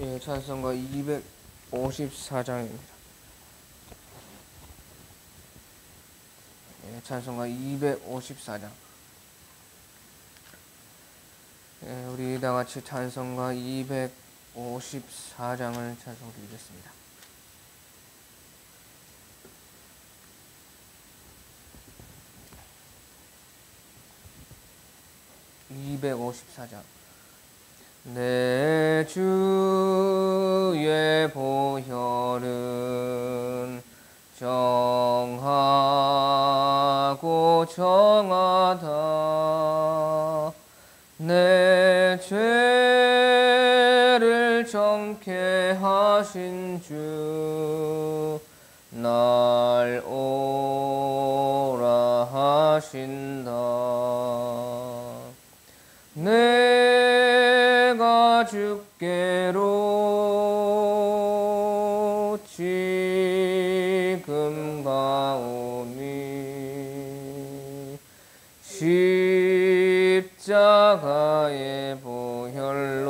예, 찬송가 254장입니다. 예, 찬송가 254장. 예, 우리 다 같이 찬송가 254장을 찬송드리겠습니다. (254장) 내 주의 보혈은 정하고 정하다. 내 죄를 정케 하신 주 날 오라 하신다. 내가 주께로 지금 가오니 십자가의 보혈로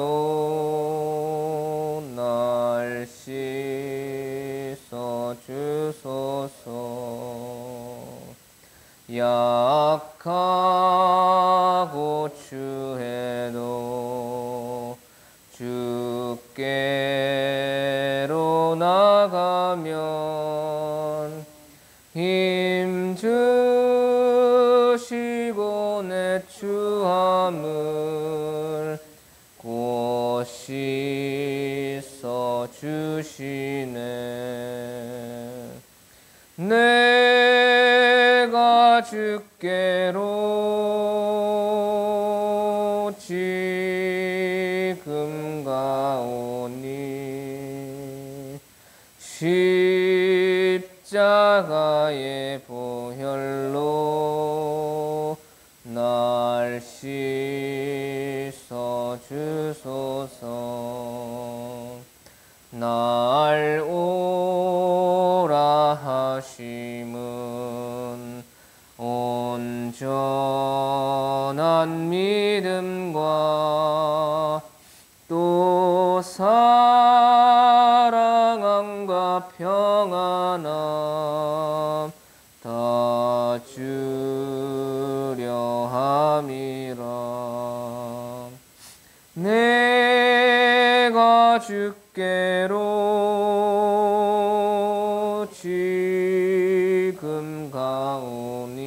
날 씻어 주소서. 약하고 추해도 주께로 나가면 힘 주시고 내 추함을 곧 씻어 주시네. 내가 주께로 지금 가오니 십자가의 보혈로 날 씻어 주소서. 날 오라 하심은 온전한 믿음과 또 사랑함과 평안함 다 주려 함이라. 내가 주께로 지금 가오니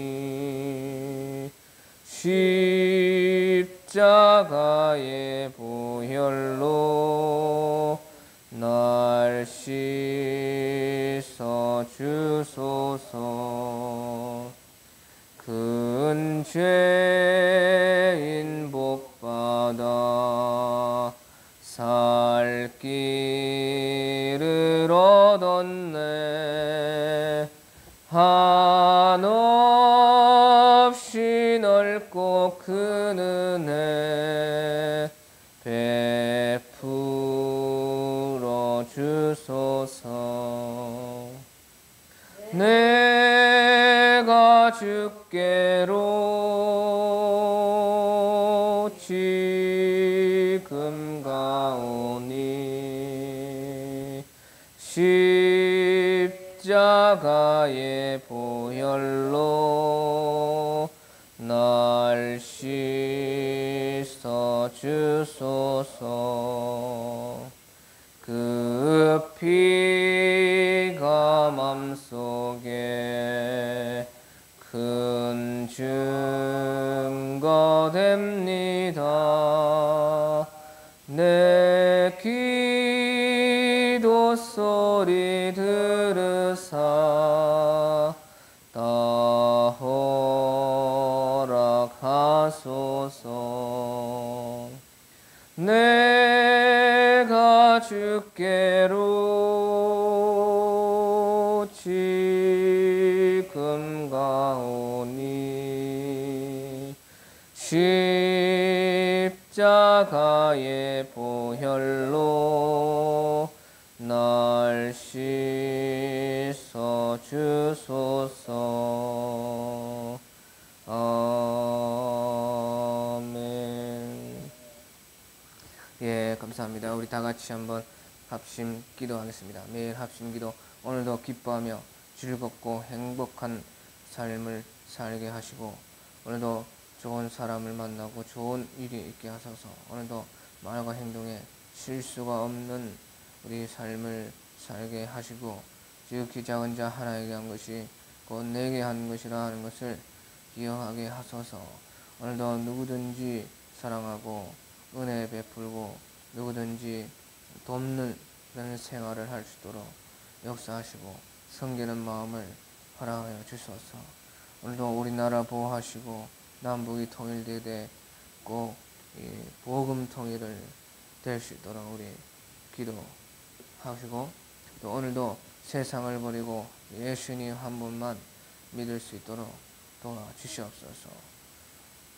십자가의 보혈로 날 씻어 주소서. 큰 죄인 복받아 살 길을 얻었네. 한없이 넓고 큰 은혜 베풀어 주소서. 내가 주께로 지금 가오니 십자가의 보혈로 날 씻어 주소서. 그 피가 맘속에 큰 증거 됩니다. 내 기도 소리 들으사 다 허락하소서. 내가 주께로 지금 가오니 십자가의 보혈로 날 씻어 주소서. 아멘. 예, 네, 감사합니다. 우리 다 같이 한번 합심 기도하겠습니다. 매일 합심 기도. 오늘도 기뻐하며 즐겁고 행복한 삶을 살게 하시고, 오늘도 좋은 사람을 만나고 좋은 일이 있게 하소서. 오늘도 말과 행동에 실수가 없는 우리 삶을 살게 하시고, 지극히 작은 자 하나에게 한 것이 곧 내게 한 것이라 하는 것을 기억하게 하소서. 오늘도 누구든지 사랑하고 은혜 베풀고 누구든지 돕는 그런 생활을 할 수 있도록 역사하시고 섬기는 마음을 허락하여 주소서. 오늘도 우리나라 보호하시고 남북이 통일되되 꼭 복음 통일을 될 수 있도록 우리 기도하시고, 또 오늘도 세상을 버리고 예수님 한 분만 믿을 수 있도록 도와주시옵소서.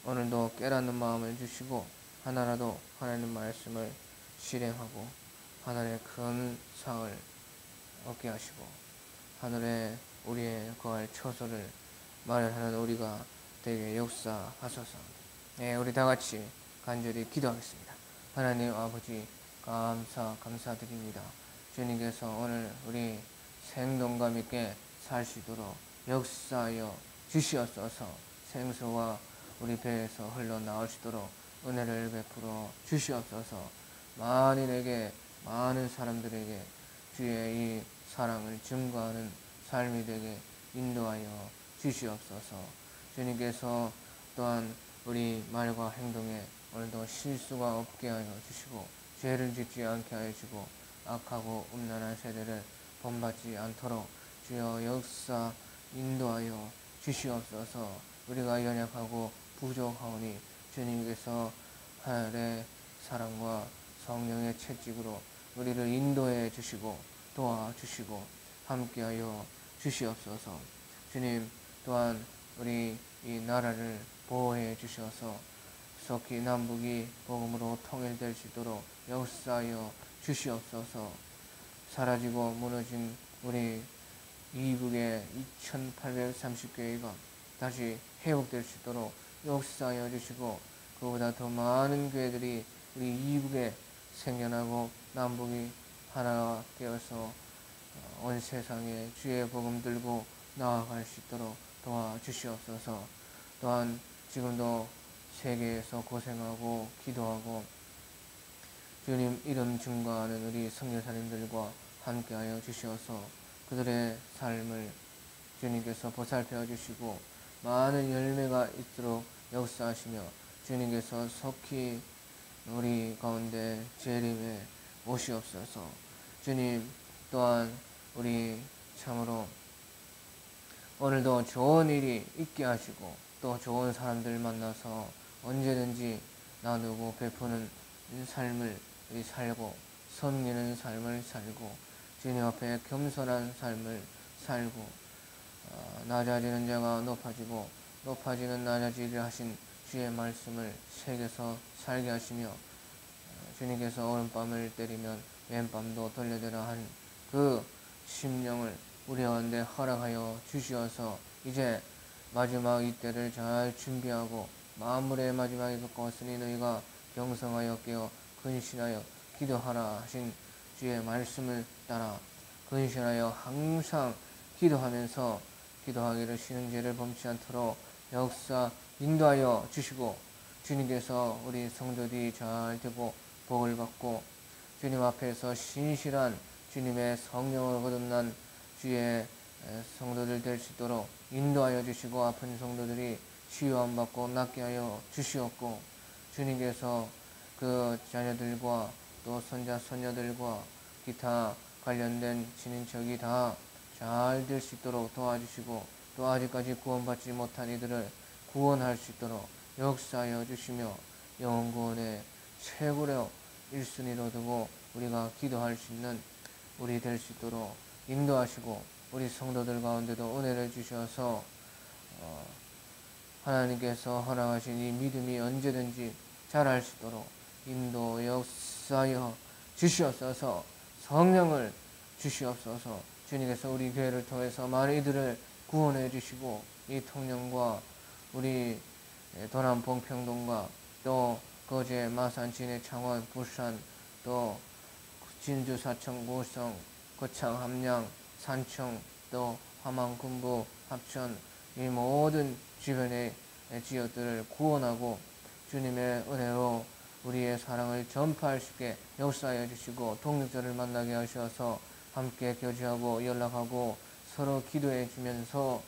오늘도 깨닫는 마음을 주시고 하나라도 하나님 말씀을 실행하고 하늘의 큰 상을 얻게 하시고 하늘에 우리의 거할 처소를 마련하는 우리가 되게 역사하소서. 네, 우리 다 같이 간절히 기도하겠습니다. 하나님 아버지, 감사드립니다. 주님께서 오늘 우리 생동감 있게 살 수 있도록 역사하여 주시옵소서. 생수가 우리 배에서 흘러나올 수 있도록 은혜를 베풀어 주시옵소서. 많은 사람들에게 주의 이 사랑을 증거하는 삶이 되게 인도하여 주시옵소서. 주님께서 또한 우리 말과 행동에 오늘도 실수가 없게 하여 주시고 죄를 짓지 않게 하여 주시고 악하고 음란한 세대를 본받지 않도록 주여 역사 인도하여 주시옵소서. 우리가 연약하고 부족하오니 주님께서 하늘의 사랑과 성령의 채찍으로 우리를 인도해 주시고 도와주시고 함께하여 주시옵소서. 주님 또한 우리 이 나라를 보호해 주셔서 속히 남북이 복음으로 통일될 수 있도록 역사하여 주시옵소서. 사라지고 무너진 우리 이북의 2830교회가 다시 회복될 수 있도록 역사하여 주시고, 그보다 더 많은 교회들이 우리 이북에 생겨나고 남북이 하나가 되어서 온 세상에 주의 복음 들고 나아갈 수 있도록 도와주시옵소서. 또한 지금도 세계에서 고생하고 기도하고 주님 이름 증거하는 우리 선교사님들과 함께하여 주시어서 그들의 삶을 주님께서 보살펴 주시고 많은 열매가 있도록 역사하시며, 주님께서 속히 우리 가운데 재림에 오시옵소서. 주님 또한 우리 참으로 오늘도 좋은 일이 있게 하시고 또 좋은 사람들 만나서 언제든지 나누고 베푸는 삶을 우리 살고 섬기는 삶을 살고 주님 앞에 겸손한 삶을 살고 낮아지는 자가 높아지고 높아지는 낮아지리라 하신 주의 말씀을 새겨서 살게 하시며, 주님께서 오른밤을 때리면 왼밤도 돌려대라 한 그 심령을 우리 가운데 허락하여 주시어서 이제 마지막 이때를 잘 준비하고 만물의 마지막에 가까웠으니 너희가 경성하여 깨어 근신하여 기도하라 하신 주의 말씀을 따라 근신하여 항상 기도하면서 기도하기를 쉬는 죄를 범치 않도록 역사 인도하여 주시고, 주님께서 우리 성도들이 잘 되고 복을 받고 주님 앞에서 신실한 주님의 성령으로 거듭난 주의 성도들 될 수 있도록 인도하여 주시고, 아픈 성도들이 치유함 받고 낫게 하여 주시옵고, 주님께서 그 자녀들과 또 손자 손녀들과 기타 관련된 친인척이 다 잘 될 수 있도록 도와주시고, 또 아직까지 구원받지 못한 이들을 구원할 수 있도록 역사하여 주시며, 영혼 구원의 최고로 1순위로 두고 우리가 기도할 수 있는 우리 될 수 있도록 인도하시고, 우리 성도들 가운데도 은혜를 주셔서 하나님께서 허락하신 이 믿음이 언제든지 자랄 수 있도록 인도 역사하여 주시옵소서. 성령을 주시옵소서. 주님께서 우리 교회를 통해서 많은 이들을 구원해 주시고 이 통영과 우리 도남 봉평동과 또 거제, 마산, 진해, 창원, 부산 또 진주 사청 고성 거창 함양 산청 또 함안 군부 합천 이 모든 주변의 지역들을 구원하고 주님의 은혜로 우리의 사랑을 전파할 수 있게 역사해 주시고 동력자를 만나게 하셔서 함께 교제하고 연락하고 서로 기도해 주면서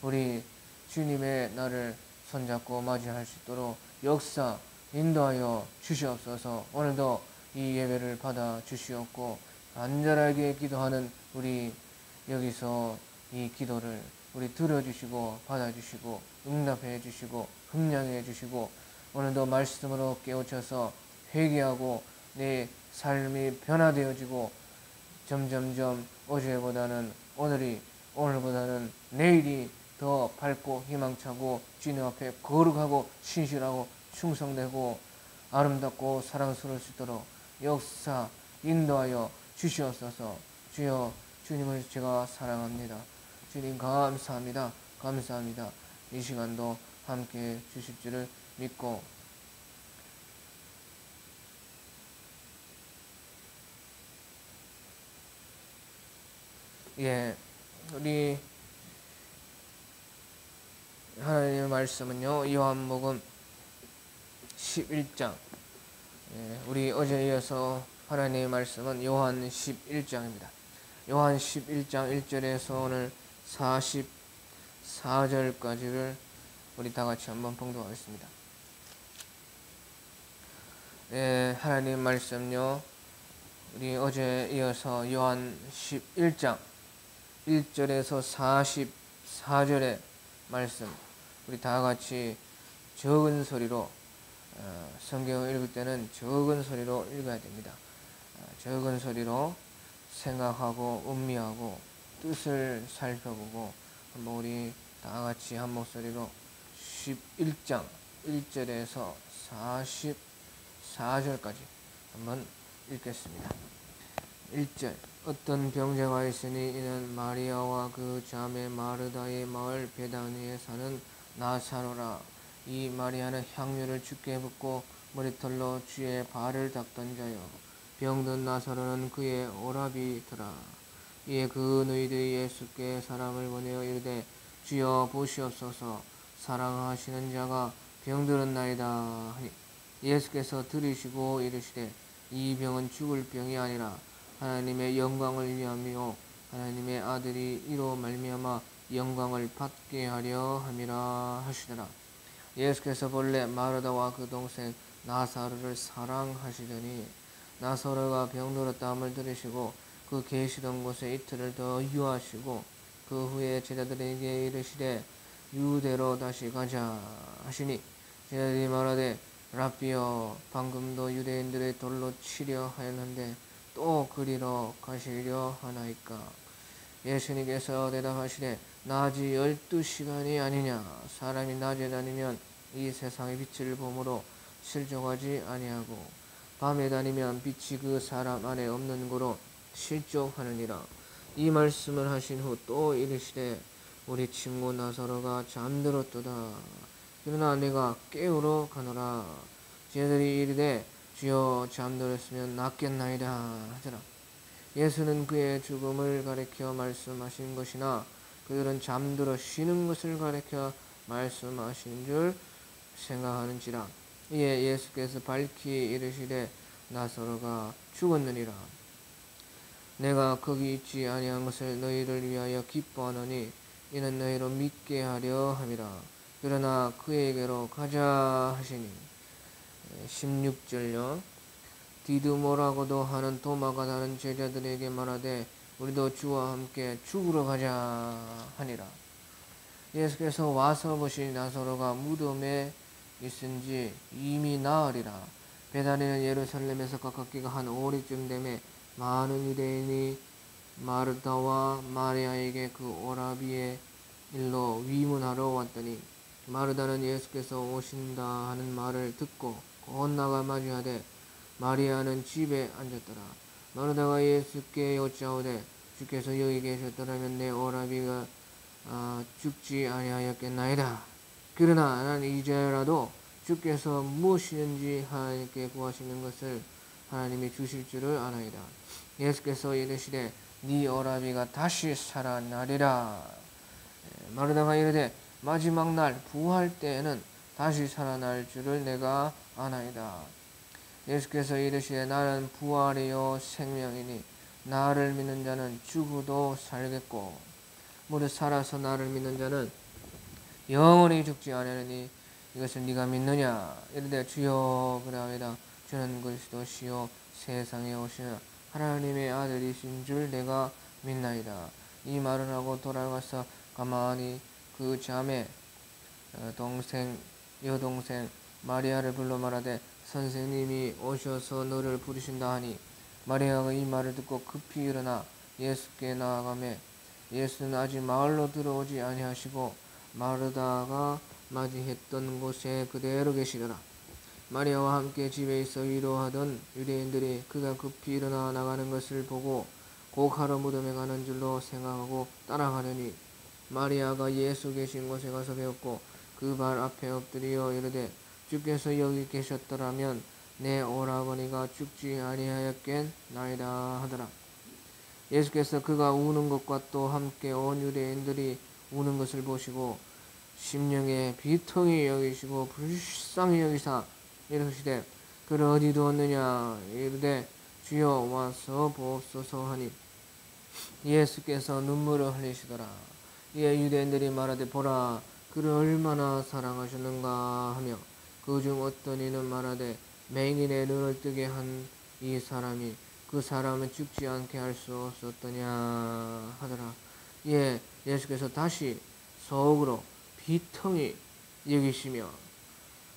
우리 주님의 날을 손잡고 맞이할 수 있도록 역사 인도하여 주시옵소서. 오늘도 이 예배를 받아 주시옵고 간절하게 기도하는 우리 여기서 이 기도를 우리 들어주시고 받아주시고 응답해 주시고 흠량해 주시고 오늘도 말씀으로 깨우쳐서 회개하고 내 삶이 변화되어지고 점점점 어제보다는 오늘보다는 내일이 더 밝고 희망차고 주님 앞에 거룩하고 신실하고 충성되고 아름답고 사랑스러울 수 있도록 역사 인도하여 주시옵소서. 주여 주님을 제가 사랑합니다. 주님 감사합니다. 감사합니다. 이 시간도 함께 주실 줄을 믿고 우리 하나님의 말씀은요 요한복음 11장 우리 어제 이어서 하나님의 말씀은 요한 11장입니다. 요한 11장 1절에서 오늘 44절까지를 우리 다같이 한번 봉독하겠습니다. 하나님 말씀요 우리 어제 이어서 요한 11장 1절에서 44절의 말씀 우리 다같이 적은 소리로 성경을 읽을 때는 적은 소리로 읽어야 됩니다. 적은 소리로 생각하고 음미하고 뜻을 살펴보고 한번 우리 다같이 한 목소리로 11장 1절에서 44절까지 한번 읽겠습니다. 1절 어떤 병자가 있으니 이는 마리아와 그 자매 마르다의 마을 베다니에 사는 나사로라. 이 마리아는 향유를 주께 붓고 머리털로 주의 발을 닦던 자요 병든 나사로는 그의 오라비더라. 이에 그 너희들이 예수께 사람을 보내어 이르되 주여 보시옵소서 사랑하시는 자가 병들었나이다 하니 예수께서 들으시고 이르시되 이 병은 죽을 병이 아니라 하나님의 영광을 위함이요 하나님의 아들이 이로 말미암아 영광을 받게 하려 함이라 하시더라. 예수께서 본래 마르다와 그 동생 나사로를 사랑하시더니 나사로가 병들었다 함을 들으시고 그 계시던 곳에 이틀을 더 유하시고 그 후에 제자들에게 이르시되 유대로 다시 가자 하시니 제자들이 말하되 랍비여 방금도 유대인들의 돌로 치려 하였는데 또 그리로 가시려 하나이까. 예수님께서 대답하시되 낮이 12시간이 아니냐. 사람이 낮에 다니면 이 세상의 빛을 보므로 실족하지 아니하고 밤에 다니면 빛이 그 사람 안에 없는 고로 실족하느니라. 이 말씀을 하신 후 또 이르시되 우리 친구 나사로가 잠들었도다. 그러나 내가 깨우러 가노라. 제자들이 이르되 주여 잠들었으면 낫겠나이다 하더라. 예수는 그의 죽음을 가리켜 말씀하신 것이나 그들은 잠들어 쉬는 것을 가리켜 말씀하신 줄 생각하는지라. 이에 예수께서 밝히 이르시되 나사로가 죽었느니라. 내가 거기 있지 아니한 것을 너희를 위하여 기뻐하노니 이는 너희로 믿게 하려 함이라. 그러나 그에게로 가자 하시니 16절요 디두모라고도 하는 도마가 다른 제자들에게 말하되 우리도 주와 함께 죽으러 가자 하니라. 예수께서 와서 보시니 나사로가 무덤에 있은지 이미 나으리라. 베다니는 예루살렘에서 가깝기가 한 오리쯤 되매 많은 유대인이 마르다와 마리아에게 그 오라비의 일로 위문하러 왔더니 마르다는 예수께서 오신다 하는 말을 듣고 곧 나가 맞이하되 마리아는 집에 앉았더라. 마르다가 예수께 여짜오되 주께서 여기 계셨더라면 내 오라비가 죽지 아니하였겠나이다. 그러나 난 이제라도 주께서 무엇이든지 하나님께 구하시는 것을 하나님이 주실 줄을 아나이다. 예수께서 이르시되 네 오라비가 다시 살아나리라. 마르다가 이르되 마지막 날 부활 때에는 다시 살아날 줄을 내가 아나이다. 예수께서 이르시되 나는 부활이요 생명이니 나를 믿는 자는 죽어도 살겠고 무릇 살아서 나를 믿는 자는 영원히 죽지 아니하리니 이것을 네가 믿느냐. 이르되 주여 그러하이다. 주는 그리스도시요 세상에 오시는 하나님의 아들이신 줄 내가 믿나이다. 이 말을 하고 돌아가서 가만히 그 자매 여동생 마리아를 불러 말하되 선생님이 오셔서 너를 부르신다 하니 마리아가 이 말을 듣고 급히 일어나 예수께 나아가매 예수는 아직 마을로 들어오지 아니하시고 마르다가 맞이했던 곳에 그대로 계시더라. 마리아와 함께 집에 있어 위로하던 유대인들이 그가 급히 일어나 나가는 것을 보고 곡하러 무덤에 가는 줄로 생각하고 따라가려니 마리아가 예수 계신 곳에 가서 배웠고 그 발 앞에 엎드려 이르되 주께서 여기 계셨더라면 내 오라버니가 죽지 아니하였겠나이다 하더라. 예수께서 그가 우는 것과 또 함께 온 유대인들이 우는 것을 보시고 심령에 비통히 여기시고 불쌍히 여기사 이르시되 그를 어디 두었느냐. 이르되 주여 와서 보옵소서 하니 예수께서 눈물을 흘리시더라. 이에 유대인들이 말하되 보라 그를 얼마나 사랑하셨는가 하며 그중 어떤 이는 말하되 맹인의 눈을 뜨게 한 이 사람이 그 사람은 죽지 않게 할 수 없었더냐 하더라. 이에 예수께서 다시 속으로 비통히 여기시며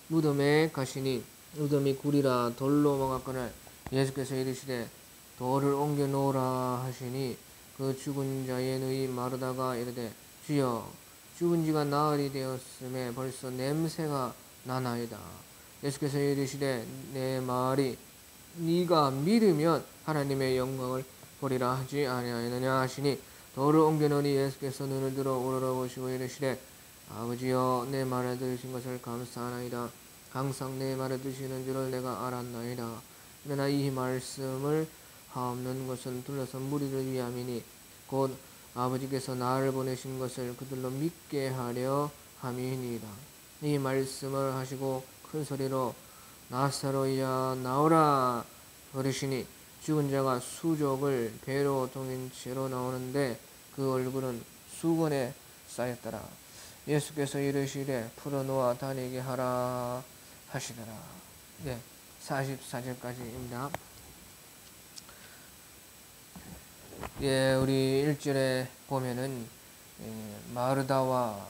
무덤에 가시니 무덤이 굴이라 돌로 막았거늘 예수께서 이르시되 돌을 옮겨 놓으라 하시니 그 죽은 자의 누이 마르다가 이르되 주여 죽은 지가 나흘이 되었음에 벌써 냄새가 나나이다. 예수께서 이르시되 내 말이 네가 믿으면 하나님의 영광을 보리라 하지 아니하느냐 하시니 돌을 옮겨 놓으니 예수께서 눈을 들어 우러러보시고 이르시되 아버지여 내 말을 들으신 것을 감사하나이다. 항상 내 말을 들으시는 줄을 내가 알았나이다. 그러나 이 말씀을 하옵는 것은 둘러선 무리를 위함이니 곧 아버지께서 나를 보내신 것을 그들로 믿게 하려 함이니이다. 이 말씀을 하시고 큰 소리로 나사로야 나오라 그러시니 죽은 자가 수족을 배로 동인 채로 나오는데 그 얼굴은 수건에 쌓였더라. 예수께서 이르시되 풀어놓아 다니게 하라 하시더라. 네, 44절까지입니다. 예, 우리 1절에 보면은 마르다와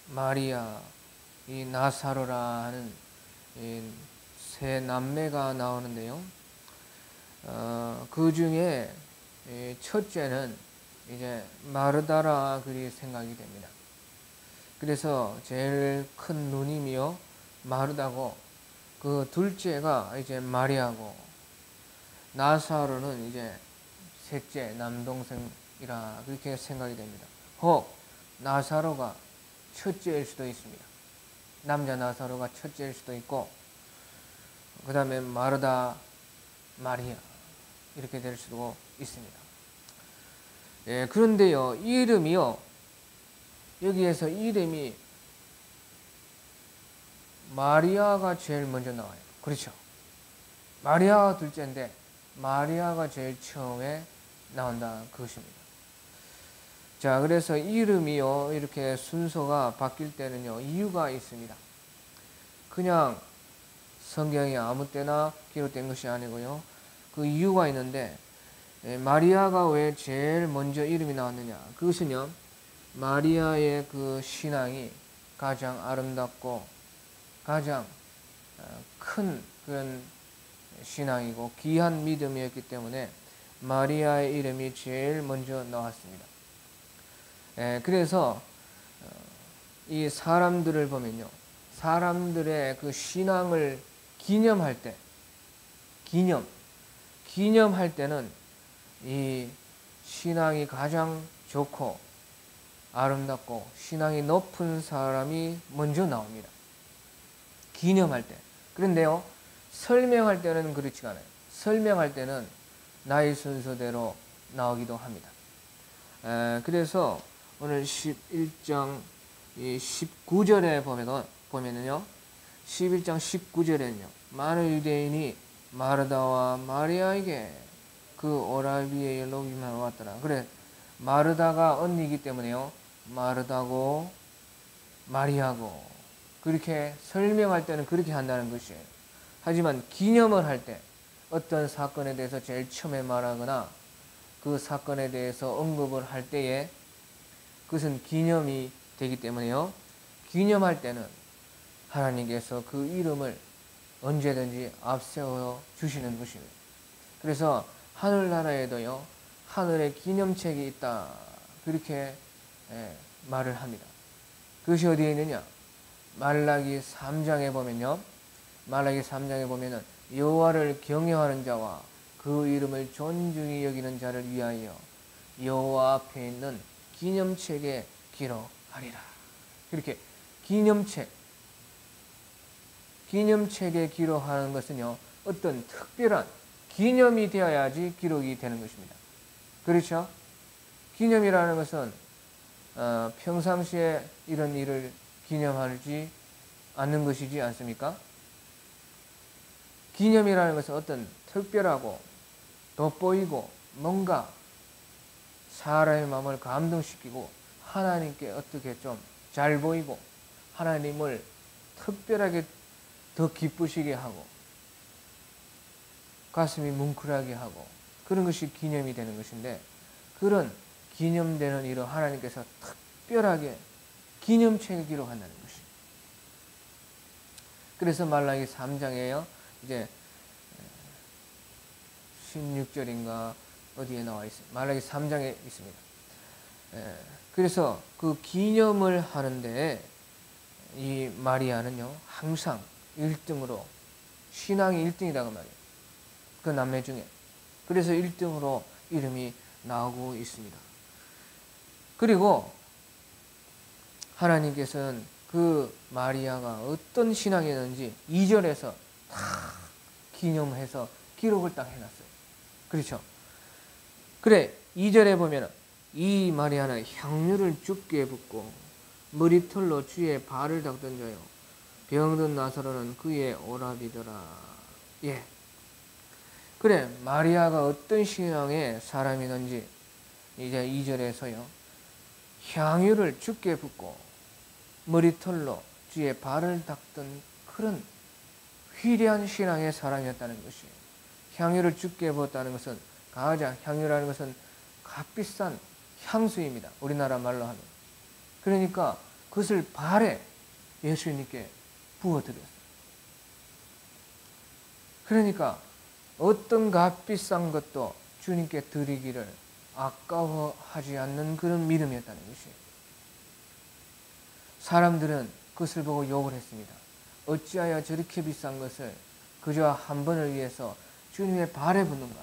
마리아, 이 나사로라 하는 세 남매가 나오는데요. 그 중에 첫째는 이제 마르다라 그리 생각이 됩니다. 그래서 제일 큰 누님이요 마르다고 그 둘째가 이제 마리아고 나사로는 이제 셋째 남동생이라 그렇게 생각이 됩니다. 혹 나사로가 첫째일 수도 있습니다. 남자 나사로가 첫째일 수도 있고 그 다음에 마르다 마리아 이렇게 될 수도 있습니다. 예, 그런데요 이름이요 여기에서 이름이 마리아가 제일 먼저 나와요. 그렇죠. 마리아가 둘째인데 마리아가 제일 처음에 나온다 그것입니다. 자, 그래서 이름이요 이렇게 순서가 바뀔 때는요 이유가 있습니다. 그냥 성경이 아무 때나 기록된 것이 아니고요 그 이유가 있는데 마리아가 왜 제일 먼저 이름이 나왔느냐. 그것은요 마리아의 그 신앙이 가장 아름답고 가장 큰 그런 신앙이고 귀한 믿음이었기 때문에 마리아의 이름이 제일 먼저 나왔습니다. 그래서 이 사람들을 보면요 사람들의 그 신앙을 기념할 때 기념할 때는 이 신앙이 가장 좋고 아름답고 신앙이 높은 사람이 먼저 나옵니다. 기념할 때. 그런데요 설명할 때는 그렇지가 않아요. 설명할 때는 나의 순서대로 나오기도 합니다. 그래서 오늘 11장 19절에 보면은요, 11장 19절에는요, 많은 유대인이 마르다와 마리아에게 그 오라비의 일로 위만 왔더라. 그래, 마르다가 언니이기 때문에요, 마르다고 마리아고, 그렇게 설명할 때는 그렇게 한다는 것이에요. 하지만 기념을 할 때, 어떤 사건에 대해서 제일 처음에 말하거나 그 사건에 대해서 언급을 할 때에 그것은 기념이 되기 때문에요, 기념할 때는 하나님께서 그 이름을 언제든지 앞세워 주시는 것입니다. 그래서 하늘나라에도요, 하늘의 기념책이 있다, 그렇게 말을 합니다. 그것이 어디에 있느냐? 말라기 3장에 보면요, 말라기 3장에 보면은 여호와를 경외하는 자와 그 이름을 존중히 여기는 자를 위하여 여호와 앞에 있는 기념책에 기록하리라. 그렇게 기념책에 기록하는 것은요, 어떤 특별한 기념이 되어야지 기록이 되는 것입니다. 그렇죠? 기념이라는 것은 평상시에 이런 일을 기념하지 않는 것이지 않습니까? 기념이라는 것은 어떤 특별하고 돋보이고 뭔가 사람의 마음을 감동시키고 하나님께 어떻게 좀 잘 보이고 하나님을 특별하게 더 기쁘시게 하고 가슴이 뭉클하게 하고 그런 것이 기념이 되는 것인데, 그런 기념되는 일을 하나님께서 특별하게 기념책에 기록한다는 것입니다. 그래서 말라기 3장에요, 이제 16절인가 어디에 나와 있습니다. 말라기 3장에 있습니다. 그래서 그 기념을 하는데 이 마리아는요, 항상 1등으로, 신앙이 1등이라고 말이에요. 그 남매 중에. 그래서 1등으로 이름이 나오고 있습니다. 그리고 하나님께서는 그 마리아가 어떤 신앙이었는지 2절에서 다 기념해서 기록을 딱 해놨어요. 그렇죠? 그래, 2절에 보면 이 마리아는 향유를 죽게 붓고 머리털로 주의 발을 닦던 자요, 병든 나사로는 그의 오라비더라. 예. 그래, 마리아가 어떤 신앙의 사람이든지 이제 2절에서요, 향유를 죽게 붓고 머리털로 주의 발을 닦던 그런 위대한 신앙의 사람이었다는 것이에요. 향유를 죽게 부었다는 것은, 가장 향유라는 것은 값비싼 향수입니다. 우리나라 말로 하면. 그러니까 그것을 발에 예수님께 부어드렸어요. 그러니까 어떤 값비싼 것도 주님께 드리기를 아까워하지 않는 그런 믿음이었다는 것이에요. 사람들은 그것을 보고 욕을 했습니다. 어찌하여 저렇게 비싼 것을 그저 한 번을 위해서 주님의 발에 붓는가?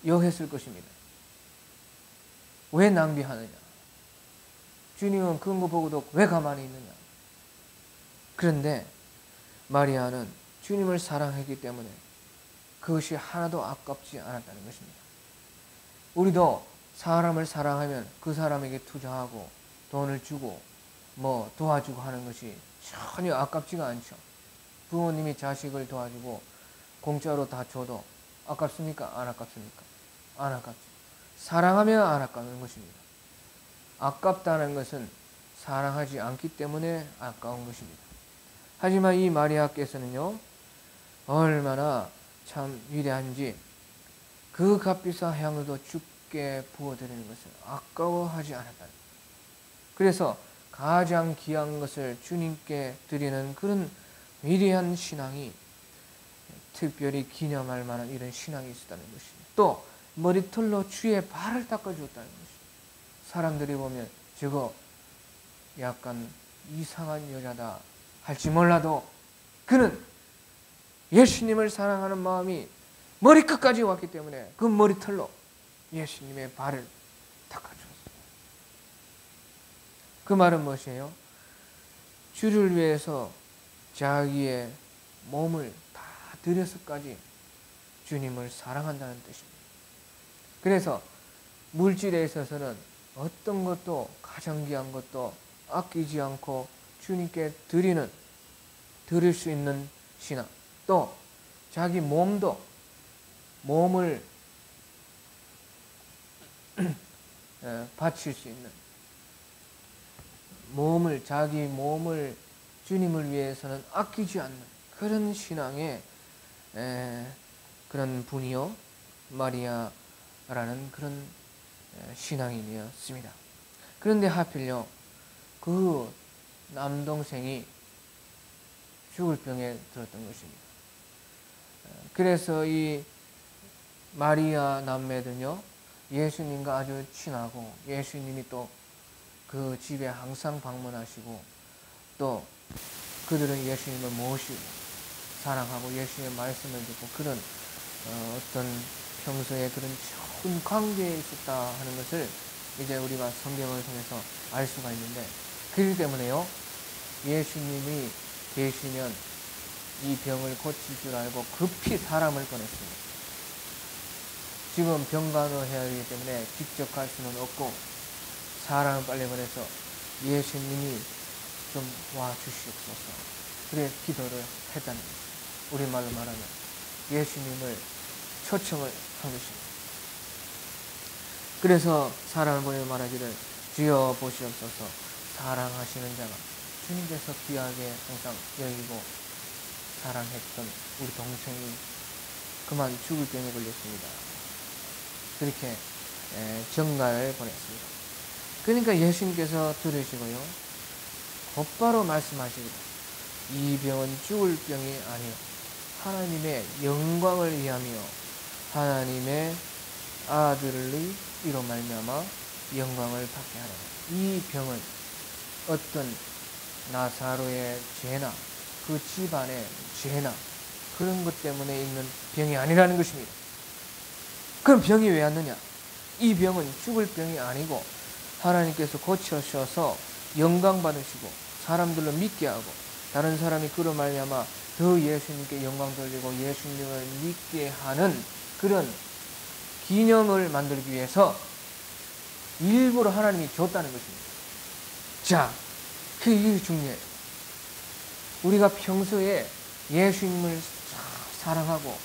욕했을 것입니다. 왜 낭비하느냐? 주님은 그런 거 보고도 왜 가만히 있느냐? 그런데 마리아는 주님을 사랑했기 때문에 그것이 하나도 아깝지 않았다는 것입니다. 우리도 사람을 사랑하면 그 사람에게 투자하고 돈을 주고 뭐 도와주고 하는 것이 전혀 아깝지가 않죠. 부모님이 자식을 도와주고 공짜로 다 줘도 아깝습니까? 안 아깝습니까? 안 아깝죠. 사랑하면 안 아까운 것입니다. 아깝다는 것은 사랑하지 않기 때문에 아까운 것입니다. 하지만 이 마리아께서는요, 얼마나 참 위대한지 그 값비싼 향유도 주께 부어드리는 것을 아까워하지 않았다. 그래서 가장 귀한 것을 주님께 드리는 그런 위대한 신앙이, 특별히 기념할 만한 이런 신앙이 있었다는 것입니다. 또 머리털로 주의 발을 닦아주었다는 것입니다. 사람들이 보면 저거 약간 이상한 여자다 할지 몰라도 그는 예수님을 사랑하는 마음이 머리끝까지 왔기 때문에 그 머리털로 예수님의 발을 닦아주었어요. 그 말은 무엇이에요? 주를 위해서 자기의 몸을 다 드려서까지 주님을 사랑한다는 뜻입니다. 그래서 물질에 있어서는 어떤 것도 가장 귀한 것도 아끼지 않고 주님께 드릴 수 있는 신앙, 또 자기 몸을 바칠 수 있는 자기 몸을 주님을 위해서는 아끼지 않는 그런 신앙의 그런 분이요 마리아라는 그런 신앙인이었습니다. 그런데 하필요 그 남동생이 죽을 병에 들었던 것입니다. 그래서 이 마리아 남매들은요 예수님과 아주 친하고 예수님이 또 그 집에 항상 방문하시고 또 그들은 예수님을 모시고 사랑하고 예수님의 말씀을 듣고 그런 어떤 평소에 그런 좋은 관계에 있었다 하는 것을 이제 우리가 성경을 통해서 알 수가 있는데, 그렇기 때문에요 예수님이 계시면 이 병을 고칠 줄 알고 급히 사람을 보냈습니다. 지금 병간호해야 하기 때문에 직접 갈 수는 없고 사람을 빨리 보내서 예수님이 좀 와주시옵소서 그래 기도를 했다는 거죠. 우리말로 말하면 예수님을 초청을 한 것입니다. 그래서 사람을 보내며 말하기를 주여 보시옵소서 사랑하시는 자가 주님께서 귀하게 항상 여기고 사랑했던 우리 동생이 그만 죽을 병에 걸렸습니다. 그렇게 전가를 보냈습니다. 그러니까 예수님께서 들으시고요 곧바로 말씀하시기를 이 병은 죽을 병이 아니요 하나님의 영광을 위하며 하나님의 아들의 이로 말미암아 영광을 받게 하라. 이 병은 어떤 나사로의 죄나 그 집안의 죄나 그런 것 때문에 있는 병이 아니라는 것입니다. 그럼 병이 왜 왔느냐? 이 병은 죽을 병이 아니고 하나님께서 고쳐셔서 영광 받으시고 사람들로 믿게 하고 다른 사람이 그로 말미암아 더 예수님께 영광 돌리고 예수님을 믿게 하는 그런 기념을 만들기 위해서 일부러 하나님이 줬다는 것입니다. 자, 그게 중요해요. 우리가 평소에 예수님을 사랑하고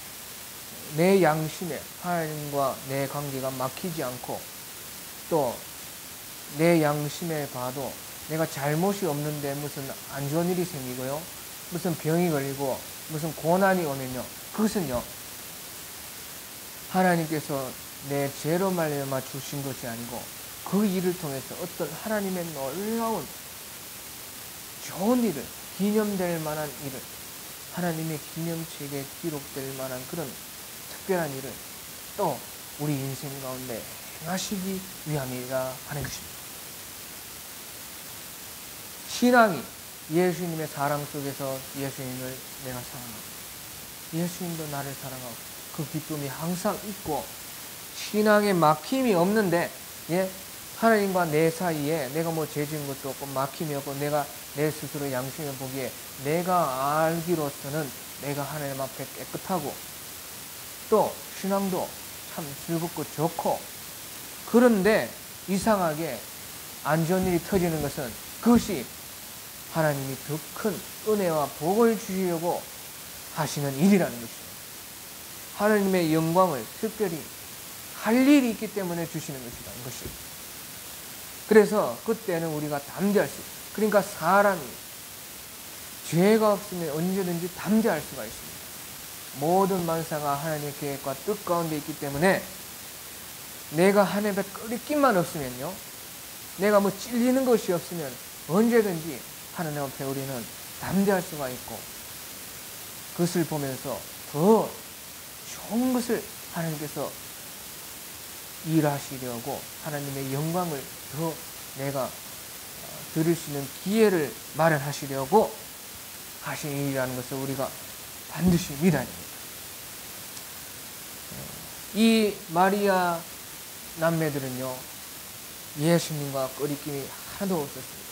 내 양심에 하나님과 내 관계가 막히지 않고 또 내 양심에 봐도 내가 잘못이 없는데 무슨 안 좋은 일이 생기고요 무슨 병이 걸리고 무슨 고난이 오면요 그것은요 하나님께서 내 죄로 말미암아 주신 것이 아니고 그 일을 통해서 어떤 하나님의 놀라운 좋은 일을 기념될 만한 일을 하나님의 기념책에 기록될 만한 그런 특별한 일을 또 우리 인생 가운데 행하시기 위함이라 하는 것입니다. 신앙이 예수님의 사랑 속에서 예수님을 내가 사랑하고 예수님도 나를 사랑하고 그 기쁨이 항상 있고 신앙에 막힘이 없는데 하나님과 내 사이에 내가 뭐 죄 지은 것도 없고 막힘이 없고 내가 내 스스로 양심을 보기에 내가 알기로서는 내가 하나님 앞에 깨끗하고 또 신앙도 참 즐겁고 좋고 그런데 이상하게 안 좋은 일이 터지는 것은 그것이 하나님이 더 큰 은혜와 복을 주시려고 하시는 일이라는 것입니다. 하나님의 영광을 특별히 할 일이 있기 때문에 주시는 것이라는 것입니다. 그래서 그때는 우리가 담대할 수 있어요. 그러니까 사람이 죄가 없으면 언제든지 담대할 수가 있습니다. 모든 만사가 하나님의 계획과 뜻 가운데 있기 때문에 내가 하나님의 끓이기만 없으면요 내가 뭐 찔리는 것이 없으면 언제든지 하나님 앞에 우리는 담대할 수가 있고 그것을 보면서 더 좋은 것을 하나님께서 일하시려고 하나님의 영광을 더 내가 들을 수 있는 기회를 마련하시려고 하신 일이라는 것을 우리가 반드시 믿어야 됩니다. 이 마리아 남매들은요 예수님과 거리낌이 하나도 없었습니다.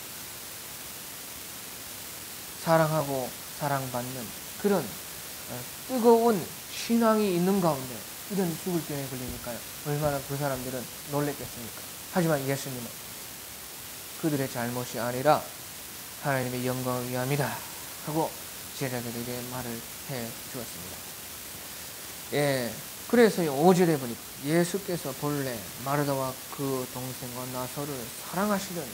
사랑하고 사랑받는 그런 뜨거운 신앙이 있는 가운데 이런 죽을 병에 걸리니까요. 얼마나 그 사람들은 놀랬겠습니까? 하지만 예수님은 그들의 잘못이 아니라 하나님의 영광을 위함이다 하고 제자들에게 말을 해 주었습니다. 예, 그래서요 5절에 보니까 예수께서 본래 마르다와 그 동생과 나서를 사랑하시더니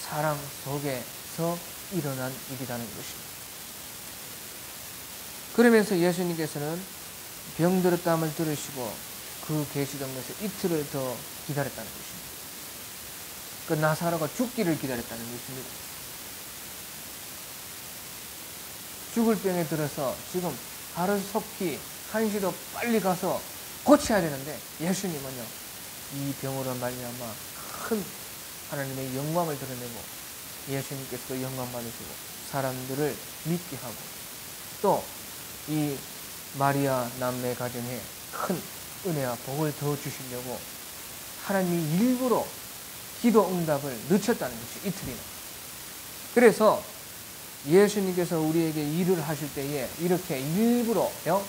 사랑 속에서 일어난 일이라는 것입니다. 그러면서 예수님께서는 병들었다함을 들으시고 그 계시던 것을 이틀을 더 기다렸다는 것입니다. 그 나사로가 죽기를 기다렸다는 것입니다. 죽을 병에 들어서 지금 하루속히 한시도 빨리 가서 고쳐야 되는데 예수님은요 이 병으로 말미암아 큰 하나님의 영광을 드러내고 예수님께서도 영광 받으시고 사람들을 믿게 하고 또 이 마리아 남매 가정에 큰 은혜와 복을 더 주시려고 하나님이 일부러 기도 응답을 늦췄다는 것이 이틀이나. 그래서 예수님께서 우리에게 일을 하실 때에 이렇게 일부러요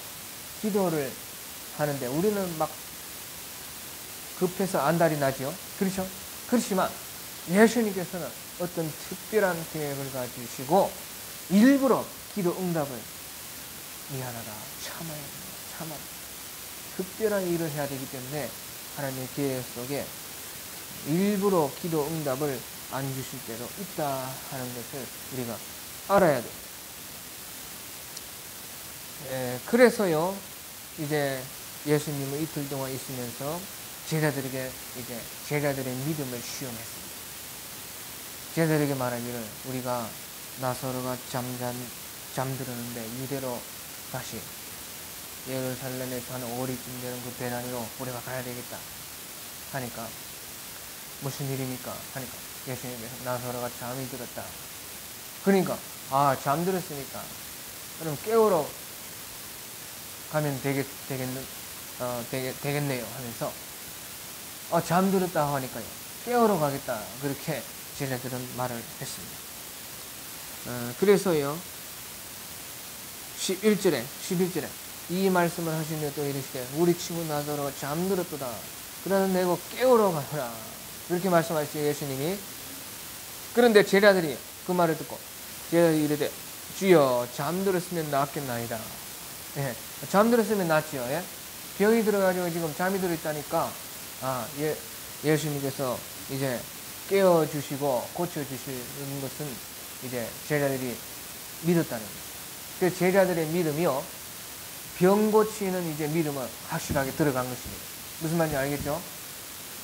기도를 하는데 우리는 막 급해서 안달이 나지요. 그렇죠? 그렇지만 예수님께서는 어떤 특별한 계획을 가지시고 일부러 기도 응답을 미안하다 참아야 됩니다. 참아 특별한 일을 해야 되기 때문에 하나님의 계획 속에 일부러 기도 응답을 안 주실 때도 있다 하는 것을 우리가 알아야 돼요. 그래서요 이제 예수님은 이틀 동안 있으면서 제자들에게 이제 제자들의 믿음을 시험했습니다. 제자들에게 말하기를 우리가 나사로가 잠들었는데 이대로 다시 예루살렘에서 한 5리쯤 되는 그 배 안으로 우리가 가야 되겠다 하니까 무슨 일입니까? 하니까 예수님께서 나사로가 잠이 들었다. 그러니까 잠들었으니까 그럼 깨우러 가면 되겠네요 하면서 잠들었다 하니까요 깨우러 가겠다 그렇게 제자들은 말을 했습니다. 그래서요 11절에 이 말씀을 하시며 또 이르시되 우리 친구 나사로가 잠들었도다. 그러나 내가 깨우러 가노라. 이렇게 말씀하시죠 예수님이. 그런데 제자들이 그 말을 듣고 제자들이 이르되 주여 잠들었으면 낫겠나이다. 예, 잠들었으면 낫지요. 예? 병이 들어가지고 지금 잠이 들어있다니까 예수님께서 이제 깨워주시고 고쳐주시는 것은 이제 제자들이 믿었다는 거죠. 그 제자들의 믿음이요 병 고치는 이제 믿음은 확실하게 들어간 것입니다. 무슨 말인지 알겠죠?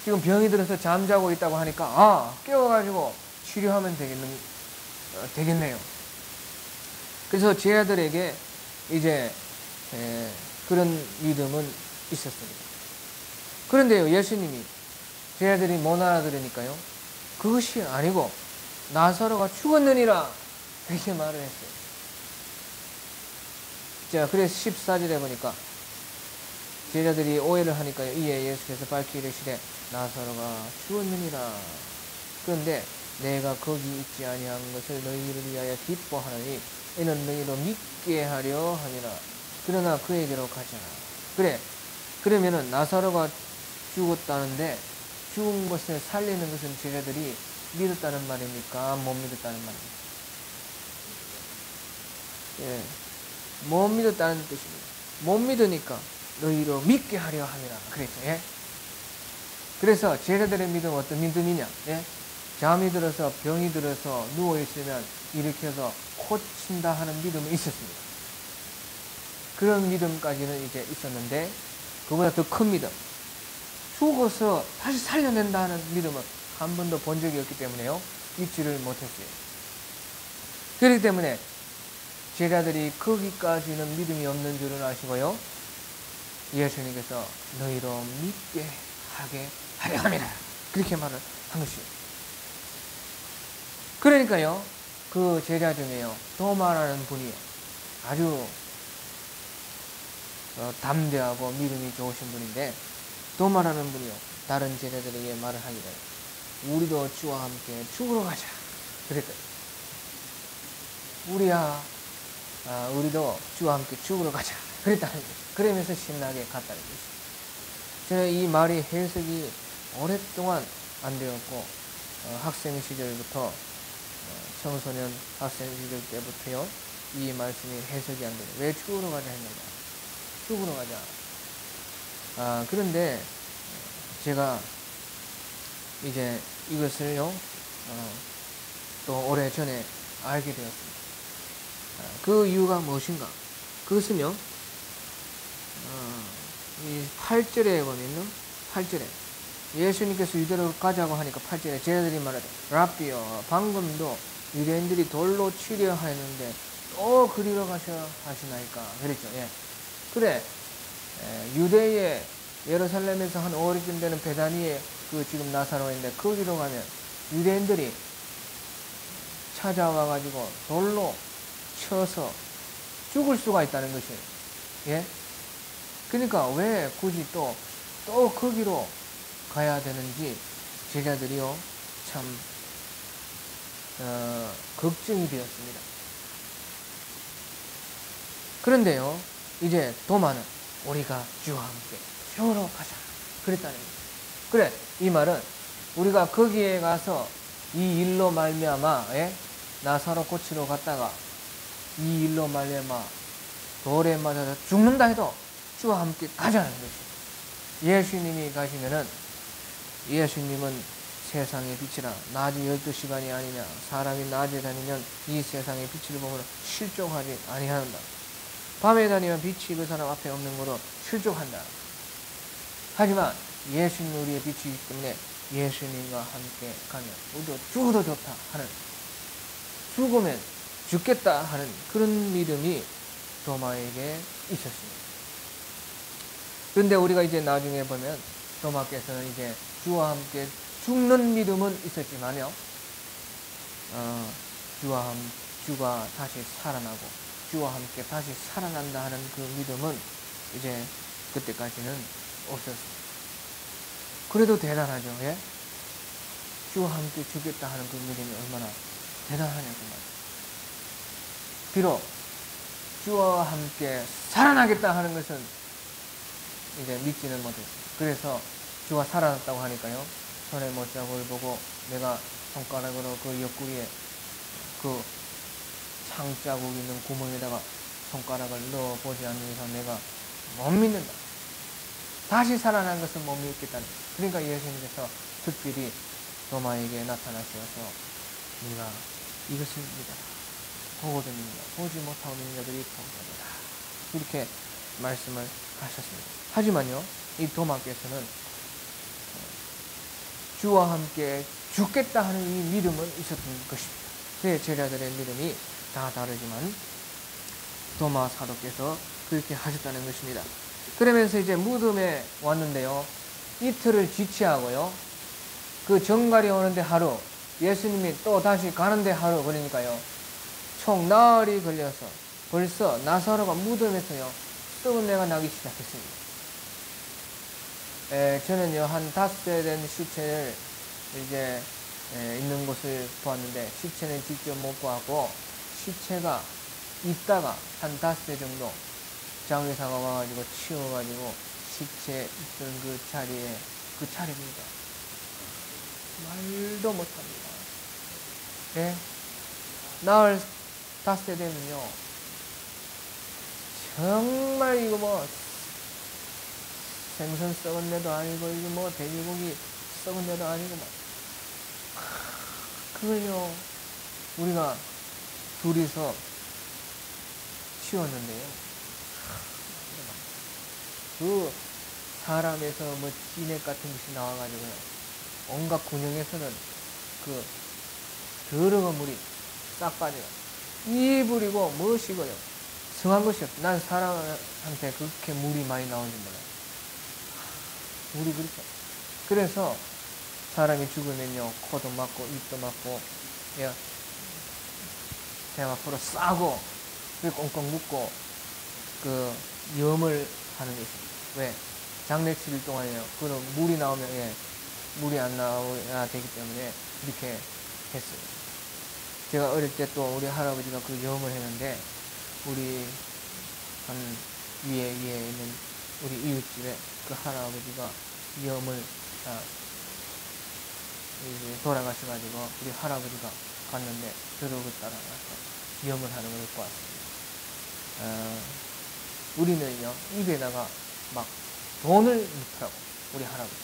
지금 병이 들어서 잠자고 있다고 하니까 깨워가지고 치료하면 되겠네요. 그래서 제자들에게 이제 그런 믿음은 있었습니다. 그런데요 예수님이 제자들이 못 알아들으니까요 그것이 아니고 나사로가 죽었느니라 이렇게 말을 했어요. 자, 그래서 14절에 보니까 제자들이 오해를 하니까요 이에 예수께서 밝히 이르시되 나사로가 죽었느니라. 그런데 내가 거기 있지 아니한 것을 너희를 위하여 기뻐하노니 이는 너희로 믿게 하려 함이라. 그러나 그에게로 가자. 그러면은 나사로가 죽었다는데 죽은 것을 살리는 것은 제자들이 믿었다는 말입니까? 못 믿었다는 말입니까? 예, 못 믿었다는 뜻입니다. 못 믿으니까 너희로 믿게 하려 함이라 그랬죠. 예? 그래서 제자들의 믿음은 어떤 믿음이냐? 예? 잠이 들어서 병이 들어서 누워있으면 일으켜서 고친다 하는 믿음이 있었습니다. 그런 믿음까지는 이제 있었는데 그보다 더 큰 믿음, 죽어서 다시 살려낸다 하는 믿음은 한 번도 본 적이 없기 때문에요 믿지를 못했어요. 그렇기 때문에 제자들이 거기까지는 믿음이 없는 줄은 아시고요 예수님께서 너희로 믿게 하게 하려 함이라 그렇게 말을 한 것이에요. 그러니까요 그 제자 중에요 도마라는 분이 아주 담대하고 믿음이 좋으신 분인데 도마라는 분이요 다른 제자들에게 말을 하기를 우리도 주와 함께 죽으러 가자 그랬거든요. 우리야 우리도 주와 함께 죽으러 가자. 그랬다는 거죠. 그러면서 신나게 갔다는 것이죠. 저는 이 말이 해석이 오랫동안 안 되었고, 학생 시절부터, 청소년 학생 시절 때부터요, 이 말씀이 해석이 안 돼요. 왜 죽으러 가자 했느냐. 죽으러 가자. 그런데 제가 이제 이것을요, 또 오래전에 알게 되었습니다. 그 이유가 무엇인가? 그것은요, 이 8절에 보면요, 8절에 예수님께서 유대로 가자고 하니까 8절에 제자들이 말하되 랍비여, 방금도 유대인들이 돌로 치려 하였는데 또 그리로 가셔 하시나이까 그랬죠. 예. 그래, 유대의 예루살렘에서 한 5리쯤 되는 베다니에 그 지금 나사로인데 거기로 가면 유대인들이 찾아와 가지고 돌로 쳐서 죽을 수가 있다는 것이에요. 예? 그러니까 왜 굳이 또 거기로 가야 되는지 제자들이요, 참 걱정이 되었습니다. 그런데요, 이제 도마는 우리가 주와 함께 죽으러 가자 그랬다는 거예요. 그래, 이 말은 우리가 거기에 가서 이 일로 말미암아 나사로 고치러 갔다가 이 일로 말미암아 돌에 맞아서 죽는다 해도 주와 함께 가자는 것이에요. 예수님이 가시면은, 예수님은 세상의 빛이라 낮이 12시간이 아니냐, 사람이 낮에 다니면 이 세상의 빛을 보면 실족하지 아니한다. 밤에 다니면 빛이 그 사람 앞에 없는 거로 실족한다. 하지만 예수님 우리의 빛이기 때문에 예수님과 함께 가면 우리도 죽어도 좋다 하는, 죽으면 죽겠다 하는 그런 믿음이 도마에게 있었습니다. 그런데 우리가 이제 나중에 보면 도마께서는 이제 주와 함께 죽는 믿음은 있었지만요, 주가 다시 살아나고 주와 함께 다시 살아난다 하는 그 믿음은 이제 그때까지는 없었습니다. 그래도 대단하죠. 예? 주와 함께 죽겠다 하는 그 믿음이 얼마나 대단하냐고 말이에요. 비록 주와 함께 살아나겠다 하는 것은 이제 믿지는 못했어요. 그래서 주가 살아났다고 하니까요, 손에 못자국을 보고 내가 손가락으로 그 옆구리에 그 창자국 있는 구멍에다가 손가락을 넣어보지 않는 이상 내가 못 믿는다. 다시 살아난 것은 못 믿겠다는 거예요. 그러니까 예수님께서 특별히 도마에게 나타나셔서 네가 이것을 믿어라. 보고도 믿는다. 보지 못하고 믿는 자들이 복되리라. 이렇게 말씀을 하셨습니다. 하지만요, 이 도마께서는 주와 함께 죽겠다 하는 이 믿음은 있었던 것입니다. 제 제자들의 믿음이 다 다르지만 도마 사도께서 그렇게 하셨다는 것입니다. 그러면서 이제 무덤에 왔는데요, 이틀을 지체하고요, 그 정갈이 오는데 하루, 예수님이 또 다시 가는데 하루, 그러니까요 총 나흘이 걸려서 벌써 나사로가 무덤에서요 썩은 내가 나기 시작했습니다. 저는요 한 5세 된 시체를 이제 있는 곳을 보았는데, 시체는 직접 못 보았고 시체가 있다가 한 5세 정도 장의사가 와가지고 치워가지고 시체 있던 그 자리에, 그 자리입니다. 말도 못합니다. 예? 나흘 5세 되면요 정말 이거 뭐 생선 썩은 데도 아니고 이거 뭐 돼지고기 썩은 데도 아니고 뭐 그걸요 우리가 둘이서 치웠는데요, 그 사람에서 뭐 진액 같은 것이 나와가지고요 온갖 군형에서는 그 더러운 물이 싹 빠져요. 이불이고 무엇이고요 성한 것이 없어요. 난 사람한테 그렇게 물이 많이 나오는지 몰라요. 물이 그렇죠. 그래서 사람이 죽으면요 코도 막고 입도 막고 배 앞으로 싸고 꽁꽁 묶고 그 염을 하는 게 있습니다. 왜? 장례 7일 동안에요 그럼 물이 나오면 물이 안 나와야 되기 때문에 이렇게 했어요. 제가 어릴 때 또 우리 할아버지가 그 염을 했는데 우리 한 위에 있는 우리 이웃집에 그 할아버지가 염을 이제 돌아가셔가지고 우리 할아버지가 갔는데 저러고 따라가서 염을 하는 걸 입고 왔습니다. 우리는요 입에다가 막 돈을 넣더라고. 우리 할아버지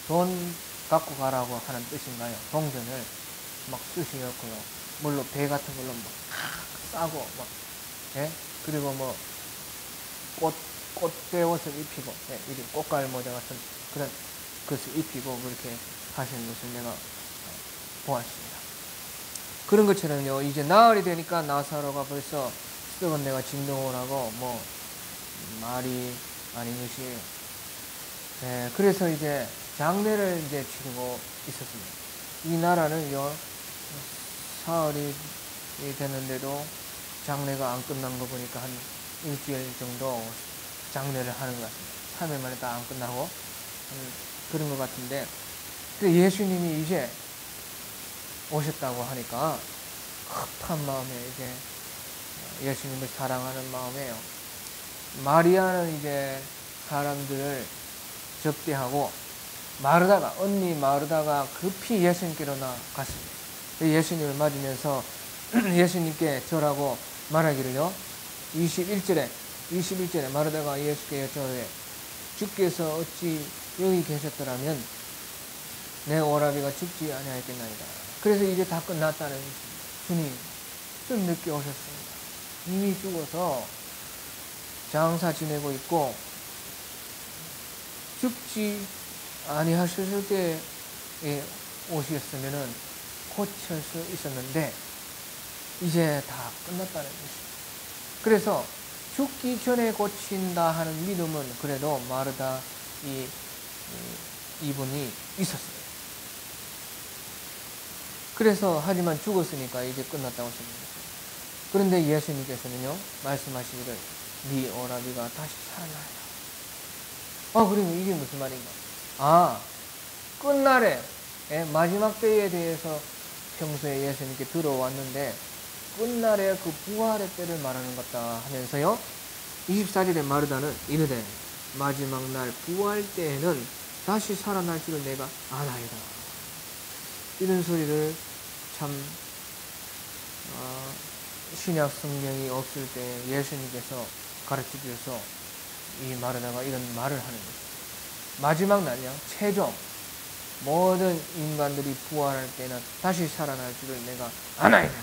돈 갖고 가라고 하는 뜻인가요? 동전을 막 쑤시넣고요. 물로 배 같은 걸로 막 싸고 막 예? 그리고 뭐 꽃대 옷을 입히고 예? 이게 꽃갈 모자 같은 그런 것을 입히고 그렇게 하시는 것을 내가 보았습니다. 그런 것처럼요 이제 나흘이 되니까 나사로가 벌써 썩은 데가 진동을 하고 뭐 말이 아닌 것이 예, 그래서 이제 장례를 이제 치르고 있었습니다. 이 나라는요 사흘이 됐는데도 장례가 안 끝난 거 보니까 한 일주일 정도 장례를 하는 것 같습니다. 3일 만에 다 안 끝나고 그런 것 같은데 예수님이 이제 오셨다고 하니까 흡한 마음에 이제 예수님을 사랑하는 마음에요. 마리아는 이제 사람들을 접대하고 언니 마르다가 급히 예수님께로 나갔습니다. 예수님을 맞으면서 예수님께 절하고 말하기를요. 21절에 마르다가 예수께 여쭤되 주께서 어찌 여기 계셨더라면 내 오라비가 죽지 아니하였겠나이다. 그래서 이제 다 끝났다는 주님 좀 늦게 오셨습니다. 이미 죽어서 장사 지내고 있고 죽지 아니하셨을 때에 오셨으면은 고칠 수 있었는데 이제 다 끝났다는 것입니다. 그래서 죽기 전에 고친다 하는 믿음은 그래도 마르다 이분이 있었어요. 그래서 하지만 죽었으니까 이제 끝났다고 생각했어요. 그런데 예수님께서는요 말씀하시기를 네 오라비가 다시 살아나요. 그러면 이게 무슨 말인가? 끝날에 마지막 때에 대해서 평소에 예수님께 들어왔는데 끝날에 그 부활의 때를 말하는 것 같다 하면서요 24절에 마르다는 이르되 마지막 날 부활 때에는 다시 살아날 줄을 내가 아나이다. 이런 소리를 참 신약 성경이 없을 때 예수님께서 가르쳐 주셔서 이 마르다가 이런 말을 하는 것입니다. 마지막 날요 최종 모든 인간들이 부활할 때는 다시 살아날 줄을 내가 아나이다.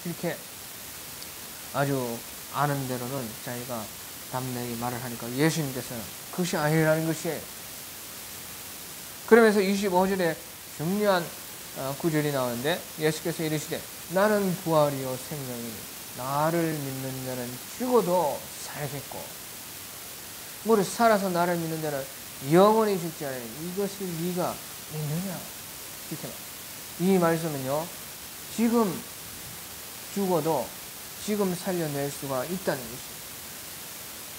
이렇게 아주 아는 대로는 자기가 담대히 말을 하니까 예수님께서는 그것이 아니라는 것이에요. 그러면서 25절에 중요한 구절이 나오는데 예수께서 이르시되 나는 부활이요 생명이니 나를 믿는 자는 죽어도 살겠고 무릇 살아서 나를 믿는 자는 영원히 죽지 않으니 이것을 네가 믿느냐. 이 말씀은요 지금 죽어도 지금 살려낼 수가 있다는 것입니다.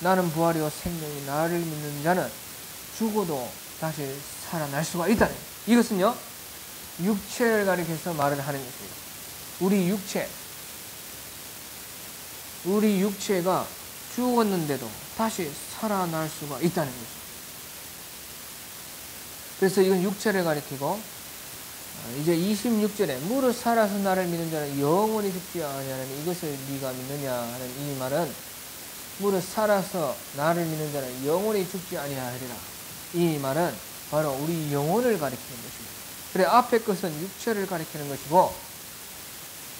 나는 부활이요 생명이 나를 믿는 자는 죽어도 다시 살아날 수가 있다는 것입니다. 이것은요 육체를 가리켜서 말을 하는 것입니다. 우리 육체가 죽었는데도 다시 살아날 수가 있다는 것입니다. 그래서 이건 육체를 가리키고 이제 26절에 무릇 살아서 나를 믿는 자는 영원히 죽지 아니하느니 이것을 네가 믿느냐 하는 이 말은 무릇 살아서 나를 믿는 자는 영원히 죽지 아니하리라. 이 말은 바로 우리 영혼을 가리키는 것입니다. 그래 앞에 것은 육체를 가리키는 것이고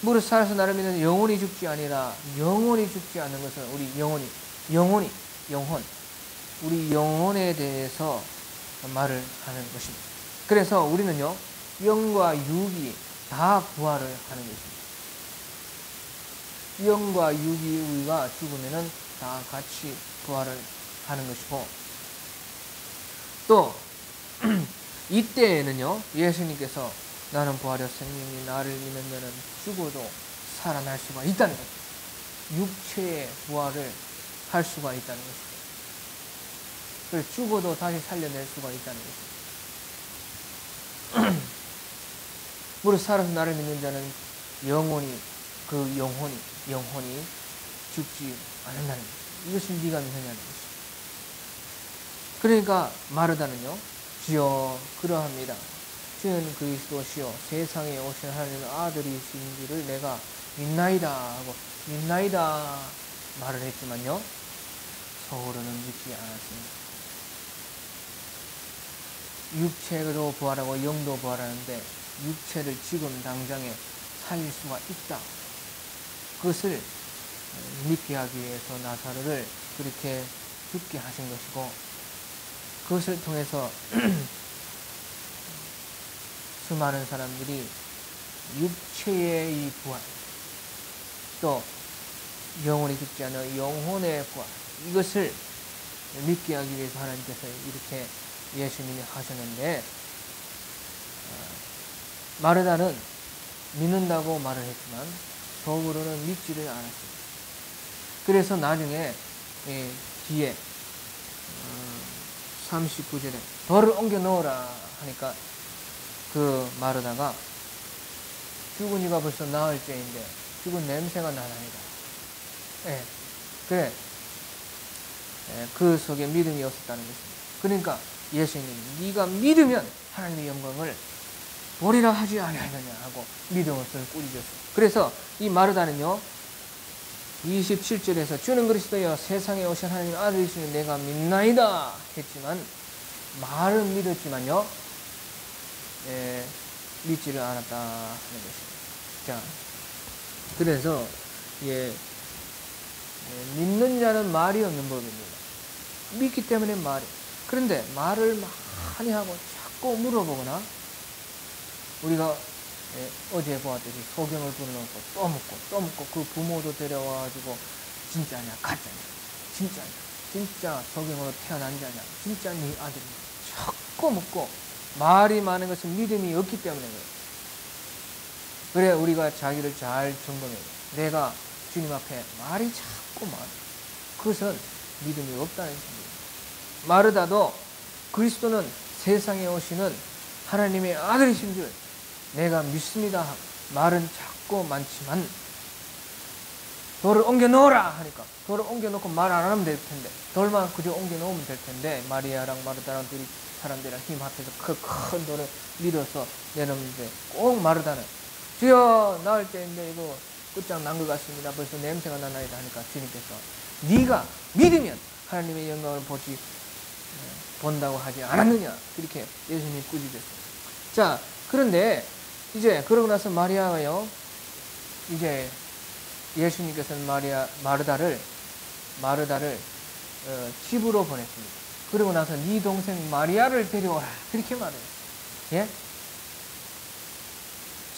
무릇 살아서 나를 믿는 자는 영원히 죽지 아니라 영원히 죽지 않는 것은 우리 영혼 우리 영혼에 대해서 말을 하는 것입니다. 그래서 우리는요 영과 육이 다 부활을 하는 것입니다. 영과 육이 우리가 죽으면은 다 같이 부활을 하는 것이고 또 이때에는요 예수님께서 나는 부활이요 생명이 나를 믿는 자는 죽어도 살아날 수가 있다는 것입니다. 육체의 부활을 할 수가 있다는 것입니다. 그래서 죽어도 다시 살려낼 수가 있다는 것입니다. 무릇 살아서 나를 믿는 자는 영원히 그 영혼이 죽지 않는다는 것. 이것을 네가 믿느냐는 것이죠. 그러니까 마르다는요, 주여 그러합니다. 주는 그리스도시요 세상에 오신 하나님의 아들이신 줄을 내가 믿나이다 하고 믿나이다 말을 했지만요, 속으로는 믿지 않았습니다. 육체로 부활하고 영도 부활하는데 육체를 지금 당장에 살릴 수가 있다. 그것을 믿게 하기 위해서 나사로를 그렇게 죽게 하신 것이고, 그것을 통해서 수많은 사람들이 육체의 이 부활, 또 영혼이 죽지 않은 영혼의 부활, 이것을 믿게 하기 위해서 하나님께서 이렇게 예수님이 하셨는데, 마르다는 믿는다고 말을 했지만 속으로는 믿지를 않았습니다. 그래서 나중에 뒤에 39절에 돌을 옮겨 넣으라 하니까 그 마르다가 죽은 이가 벌써 나을 때인데 죽은 냄새가 나나이다. 그래. 그 속에 믿음이 없었다는 것입니다. 그러니까 예수님이 네가 믿으면 하나님의 영광을 보리라 하지 아니하느냐 하고 믿음을 꾸짖었어요. 그래서 이 마르다는요, 27절에서 주는 그리스도여 세상에 오신 하나님의 아들이시니 내가 믿나이다 했지만, 말은 믿었지만요, 믿지를 않았다 하는 것입니다. 자, 그래서 믿는 자는 말이 없는 법입니다. 믿기 때문에 말이. 그런데 말을 많이 하고 자꾸 물어보거나, 우리가 어제 보았듯이 소경을 불러놓고 또 묻고 그 부모도 데려와가지고 진짜냐 가짜냐, 진짜냐, 진짜 소경으로 태어난 자냐, 진짜 네 아들이냐, 자꾸 묻고. 말이 많은 것은 믿음이 없기 때문에 그래요. 그래 우리가 자기를 잘 점검해야 돼요. 내가 주님 앞에 말이 자꾸 많아, 그것은 믿음이 없다는 것입니다. 마르다도 그리스도는 세상에 오시는 하나님의 아들이신 줄 내가 믿습니다. 말은 자꾸 많지만 돌을 옮겨 놓으라 하니까 돌을 옮겨 놓고 말 안 하면 될 텐데, 돌만 그저 옮겨 놓으면 될 텐데, 마리아랑 마르다랑 둘이 사람들이랑 힘 합해서 그 큰 돌을 밀어서 내놓는데, 꼭 마르다는 주여 나을 때인데 이거 끝장 난 것 같습니다. 벌써 냄새가 나나이다 하니까 주님께서 네가 믿으면 하나님의 영광을 본다고 하지 않았느냐, 그렇게 예수님이 꾸짖었어요. 자, 그런데 이제 그러고 나서 마리아가요, 이제 예수님께서는 마르다를 집으로 보냈습니다. 그러고 나서 네 동생 마리아를 데려오라, 그렇게 말해요. 예?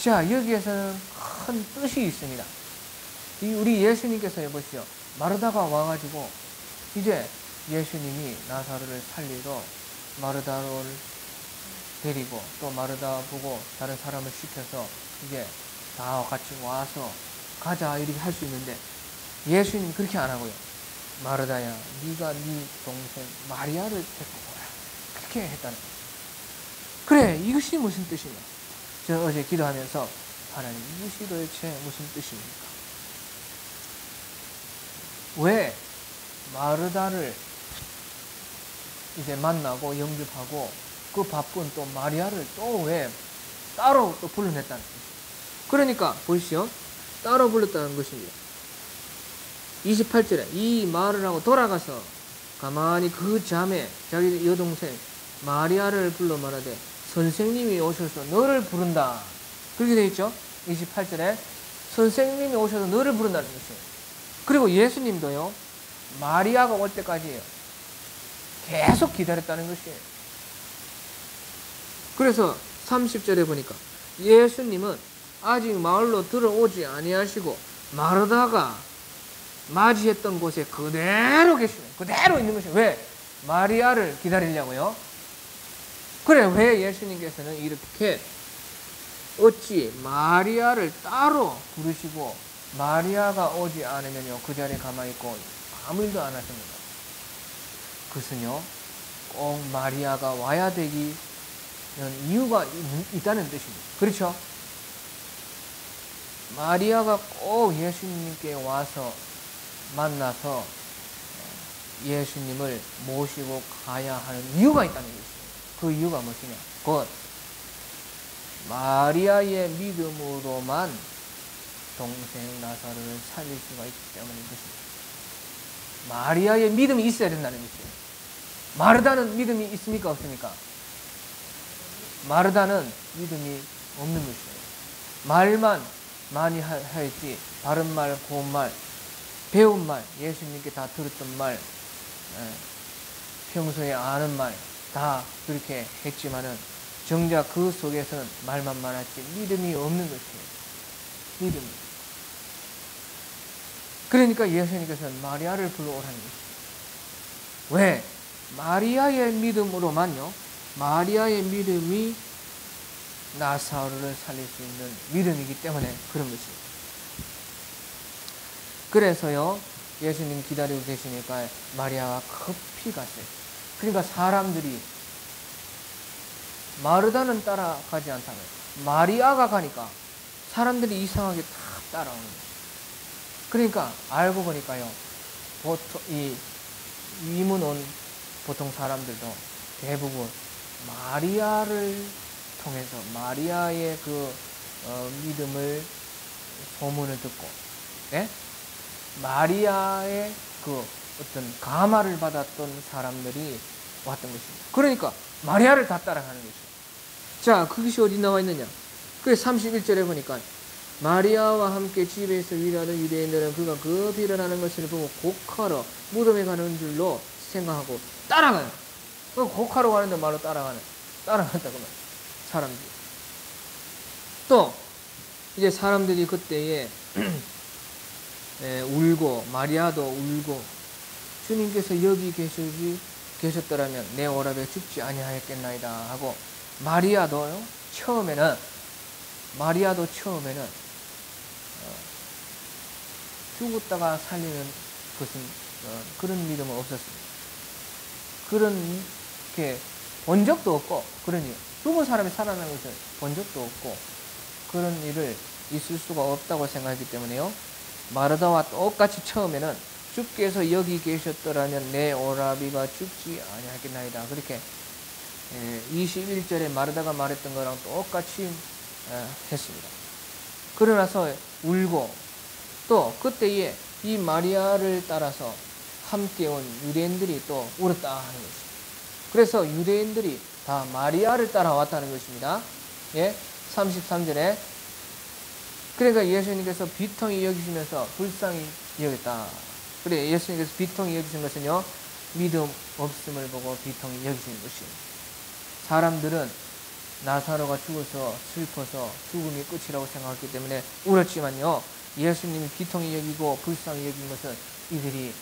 자, 여기에서는 큰 뜻이 있습니다. 우리 예수님께서 보시죠. 마르다가 와가지고 이제 예수님이 나사로를 살리러 마르다를 데리고 또 마르다 보고 다른 사람을 시켜서 이제 다 같이 와서 가자 이렇게 할 수 있는데, 예수님이 그렇게 안 하고요. 마르다야, 네가 네 동생 마리아를 데리고 오라, 그렇게 했다는 거예요. 그래, 이것이 무슨 뜻이냐? 저 어제 기도하면서 하나님, 이것이 도대체 무슨 뜻입니까? 왜 마르다를 이제 만나고 영접하고 그 바쁜 또 마리아를 또 왜 따로 또 불러냈다는 거죠. 그러니까 보시죠. 따로 불렀다는 것입니다. 28절에 이 말을 하고 돌아가서 가만히 그 자매 자기 여동생 마리아를 불러 말하되 선생님이 오셔서 너를 부른다, 그렇게 되어 있죠. 28절에 선생님이 오셔서 너를 부른다는 것이에요. 그리고 예수님도요, 마리아가 올 때까지 계속 기다렸다는 것이에요. 그래서 30절에 보니까 예수님은 아직 마을로 들어오지 아니하시고 마르다가 맞이했던 곳에 그대로 계시네. 그대로 있는 것이에요. 왜? 마리아를 기다리려고요. 그래, 왜 예수님께서는 이렇게 어찌 마리아를 따로 부르시고 마리아가 오지 않으면요 그 자리에 가만히 있고 아무 일도 안 하십니다. 그것은요 꼭 마리아가 와야 되기 이유가 있다는 뜻입니다. 그렇죠? 마리아가 꼭 예수님께 와서 만나서 예수님을 모시고 가야 하는 이유가 있다는 것이에요. 그 이유가 무엇이냐? 곧 마리아의 믿음으로만 동생 나사로를 살릴 수가 있기 때문인 것입니다. 마리아의 믿음이 있어야 된다는 것이에요. 마르다는 믿음이 있습니까? 없습니까? 마르다는 믿음이 없는 것이에요. 말만 많이 하였지 바른 말, 고운 말, 배운 말, 예수님께 다 들었던 말, 평소에 아는 말 다 그렇게 했지만은 정작 그 속에서는 말만 많았지 믿음이 없는 것이에요. 믿음이. 그러니까 예수님께서는 마리아를 불러오라는 것이에요. 왜? 마리아의 믿음으로만요. 마리아의 믿음이 나사로를 살릴 수 있는 믿음이기 때문에 그런 것이에요. 그래서요, 예수님 기다리고 계시니까 마리아가 급히 갔어요. 그러니까 사람들이 마르다는 따라가지 않다면 마리아가 가니까 사람들이 이상하게 다 따라오는 거예요. 그러니까 알고 보니까요, 보통 이 이문 온 보통 사람들도 대부분 마리아를 통해서 마리아의 그 믿음을 소문을 듣고, 예? 마리아의 그 어떤 감화를 받았던 사람들이 왔던 것입니다. 그러니까 마리아를 다 따라가는 것이죠. 자, 그것이 어디 나와 있느냐? 그래서 31절에 보니까 마리아와 함께 집에서 일하는 유대인들은 그가 급히 일어나는 것을 보고 곡하러 무덤에 가는 줄로 생각하고 따라가요. 그 곡하러 가는데 말로 따라간다고 말이에요. 사람들이. 또 이제 사람들이 그때에 울고, 마리아도 울고, 주님께서 여기 계셨더라면 내 오랍에 죽지 아니하였겠나이다 하고, 마리아도 처음에는 죽었다가 살리는 것은 그런 믿음은 없었습니다. 그렇게 본 적도 없고, 그러니 죽은 사람이 살아나는 것을 본 적도 없고, 그런 일을 있을 수가 없다고 생각하기 때문에요, 마르다와 똑같이 처음에는 주께서 여기 계셨더라면 내 오라비가 죽지 아니하겠나이다, 그렇게 21절에 마르다가 말했던 거랑 똑같이 했습니다. 그러나서 울고, 또 그때에 이 마리아를 따라서 함께 온 유대인들이 또 울었다 하는 것입니다. 그래서 유대인들이 다 마리아를 따라왔다는 것입니다. 예? 33절에 그러니까 예수님께서 비통히 여기시면서 불쌍히 여겼다. 그래, 예수님께서 비통히 여기신 것은요, 믿음 없음을 보고 비통히 여기신 것이에요. 사람들은 나사로가 죽어서 슬퍼서 죽음이 끝이라고 생각했기 때문에 울었지만요, 예수님이 비통히 여기고 불쌍히 여긴 것은 이들이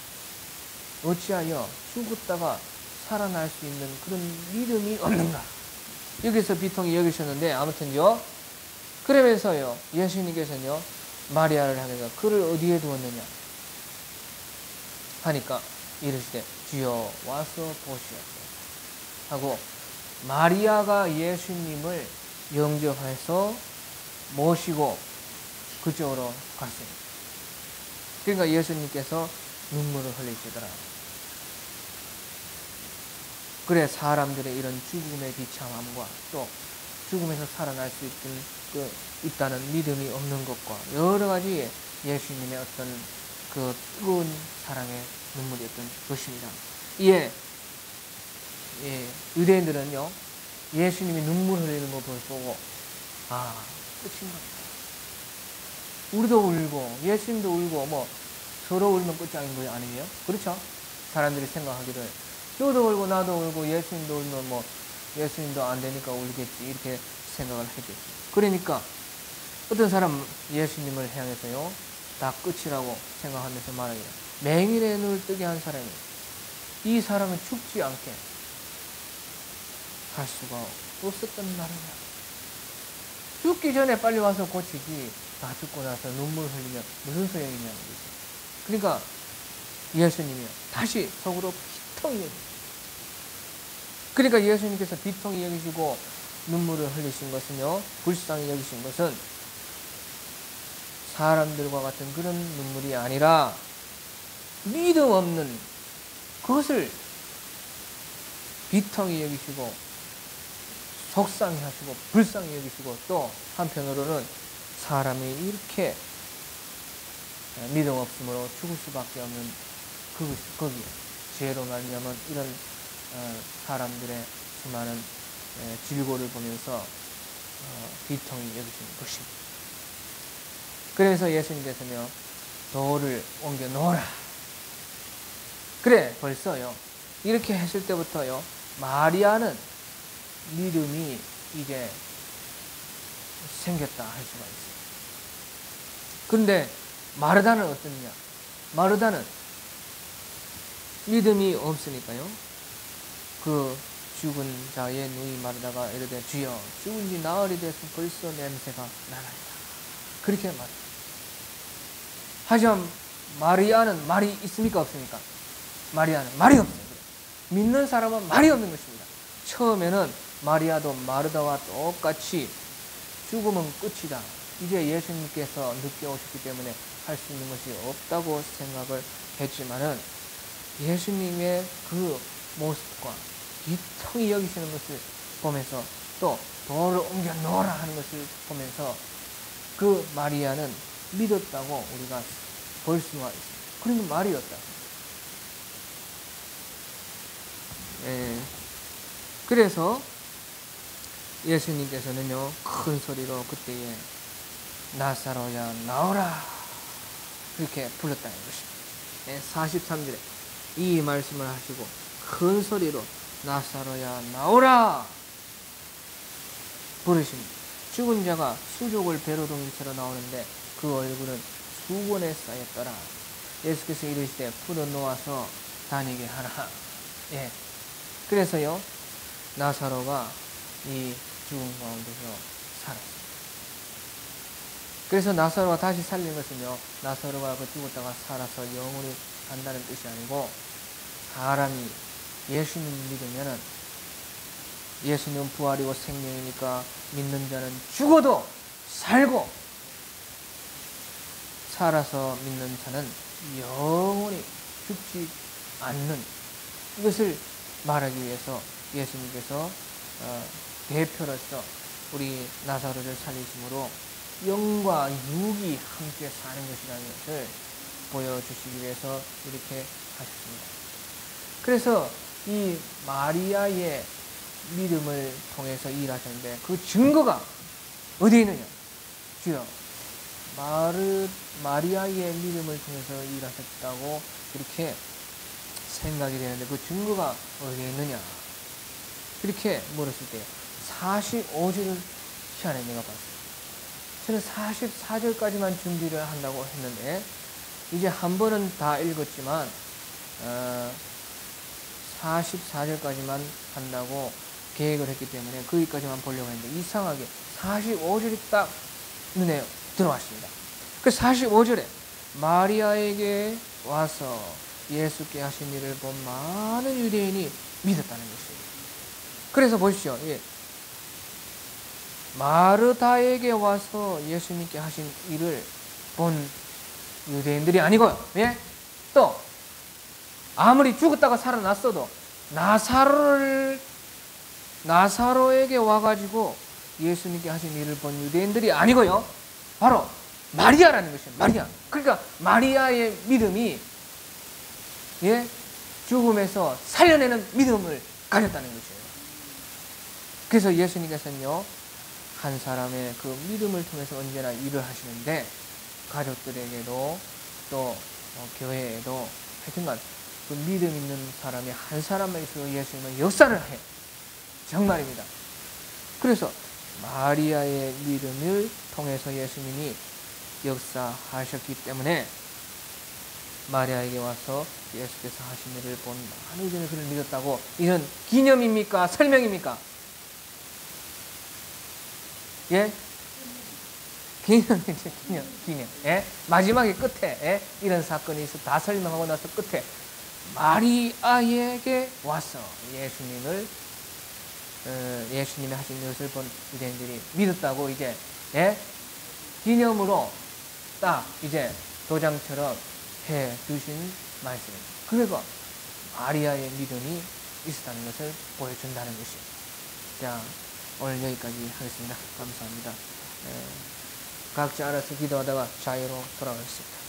어찌하여 죽었다가 살아날 수 있는 그런 믿음이 없는가, 여기서 비통히 여기셨는데, 아무튼요, 그러면서요, 예수님께서는요, 마리아를 향해서 그를 어디에 두었느냐 하니까 이르시되 주여 와서 보시옵소서 하고, 마리아가 예수님을 영접해서 모시고 그쪽으로 갔습니다. 그러니까 예수님께서 눈물을 흘리시더라. 그래, 사람들의 이런 죽음의 비참함과 또 죽음에서 살아날 수 있다는 믿음이 없는 것과 여러 가지 예수님의 어떤 그 뜨거운 사랑의 눈물이었던 것입니다. 이에 유대인들은요, 예수님이 눈물 흘리는 것을 보고 끝인 것이다. 우리도 울고 예수님도 울고 뭐 서로 울면 끝이 아닌 거 아니에요? 그렇죠? 사람들이 생각하기를 너도 울고 나도 울고 예수님도 울면 뭐 예수님도 안 되니까 울겠지, 이렇게 생각을 하겠죠. 그러니까 어떤 사람 예수님을 향해서요, 다 끝이라고 생각하면서 말하기를, 맹인의 눈을 뜨게 한 사람이 이 사람은 죽지 않게 할 수가 없었던 말이야. 죽기 전에 빨리 와서 고치지, 다 죽고 나서 눈물 흘리면 무슨 소용이냐는 거죠. 그러니까 예수님이요, 다시 속으로 비통히 여기시고, 그러니까 예수님께서 비통히 여기시고 눈물을 흘리신 것은요, 불쌍히 여기신 것은 사람들과 같은 그런 눈물이 아니라 믿음 없는 그것을 비통히 여기시고 속상해 하시고 불쌍히 여기시고 또 한편으로는 사람이 이렇게 믿음 없음으로 죽을 수밖에 없는 거기 죄로 말미암은 이런 사람들의 수많은 질고를 보면서 비통히 여기시는 것입니다. 그래서 예수님께서요 돌을 옮겨 놓으라. 그래 벌써요 이렇게 했을 때부터요 마리아는 믿음이 이제 생겼다 할 수가 있어요. 그런데 마르다는 어떠냐? 마르다는 믿음이 없으니까요 그 죽은 자의 누이 마르다가 이르되 주여 죽은 지 나흘이 돼서 벌써 냄새가 나나이다. 그렇게 말합니다. 하지만 마리아는 말이 있습니까 없습니까? 마리아는 말이 없어요. 믿는 사람은 말이 없는 것입니다. 처음에는 마리아도 마르다와 똑같이 죽으면 끝이다. 이제 예수님께서 늦게 오셨기 때문에 할 수 있는 것이 없다고 생각을 했지만은 예수님의 그 모습과 비통히 여기시는 것을 보면서 또 돌을 옮겨 놓으라 하는 것을 보면서 그 마리아는 믿었다고 우리가 볼 수가 있습니다. 그러면 말이었다. 그래서 예수님께서는요 큰 소리로 그때에 나사로야 나오라 그렇게 불렀다는 것입니다. 43절에 이 말씀을 하시고 큰 소리로 나사로야 나오라 부르십니다. 죽은 자가 수족을 배로 동인 채로 나오는데 그 얼굴은 수건에 쌓였더라. 예수께서 이르시되 풀어놓아서 다니게 하라. 그래서요 나사로가 이 죽은 가운데서 살았습니다. 그래서 나사로가 다시 살린 것은요 나사로가 그 죽었다가 살아서 영원히 간다는 뜻이 아니고 사람이 예수님 믿으면은 예수님은 부활이고 생명이니까 믿는 자는 죽어도 살고 살아서 믿는 자는 영원히 죽지 않는 이것을 말하기 위해서 예수님께서 대표로서 우리 나사로를 살리심으로 영과 육이 함께 사는 것이라는 것을 보여주시기 위해서 이렇게 하셨습니다. 그래서 이 마리아의 믿음을 통해서 일하셨는데 그 증거가 어디에 있느냐? 주여 마리아의 믿음을 통해서 일하셨다고 그렇게 생각이 되는데 그 증거가 어디에 있느냐? 그렇게 물었을 때 45절을 시간에 내가 봤어요. 저는 44절까지만 준비를 한다고 했는데 이제 한 번은 다 읽었지만 44절까지만 한다고 계획을 했기 때문에 거기까지만 보려고 했는데 이상하게 45절이 딱 눈에 들어왔습니다. 그 45절에 마리아에게 와서 예수께 하신 일을 본 많은 유대인이 믿었다는 것입니다. 그래서 보십시오. 마르다에게 와서 예수님께 하신 일을 본 유대인들이 아니고요. 또 아무리 죽었다가 살아났어도 나사로에게 와가지고 예수님께 하신 일을 본 유대인들이 아니고요. 바로 마리아라는 것이에요. 마리아. 그러니까 마리아의 믿음이 죽음에서 살려내는 믿음을 가졌다는 것이에요. 그래서 예수님께서는요 한 사람의 그 믿음을 통해서 언제나 일을 하시는데 가족들에게도 또 교회에도 하여튼간 그 믿음 있는 사람이 한 사람만 있어도 예수님은 역사를 해요. 정말입니다. 그래서 마리아의 믿음을 통해서 예수님이 역사하셨기 때문에 마리아에게 와서 예수께서 하신 일을 본 많은 이들이 그를 믿었다고 이런 기념입니까? 설명입니까? 기념. 마지막에 끝에 이런 사건이 있어 다 설명하고 나서 끝에 마리아에게 와서 예수님이 하신 것을 본 유대인들이 믿었다고 이제 기념으로 딱 이제 도장처럼 해 두신 말씀입니다. 그리고 마리아의 믿음이 있었다는 것을 보여준다는 것이에요. 자, 오늘 여기까지 하겠습니다. 감사합니다. 각자 알아서 기도하다가 자유로 돌아가겠습니다.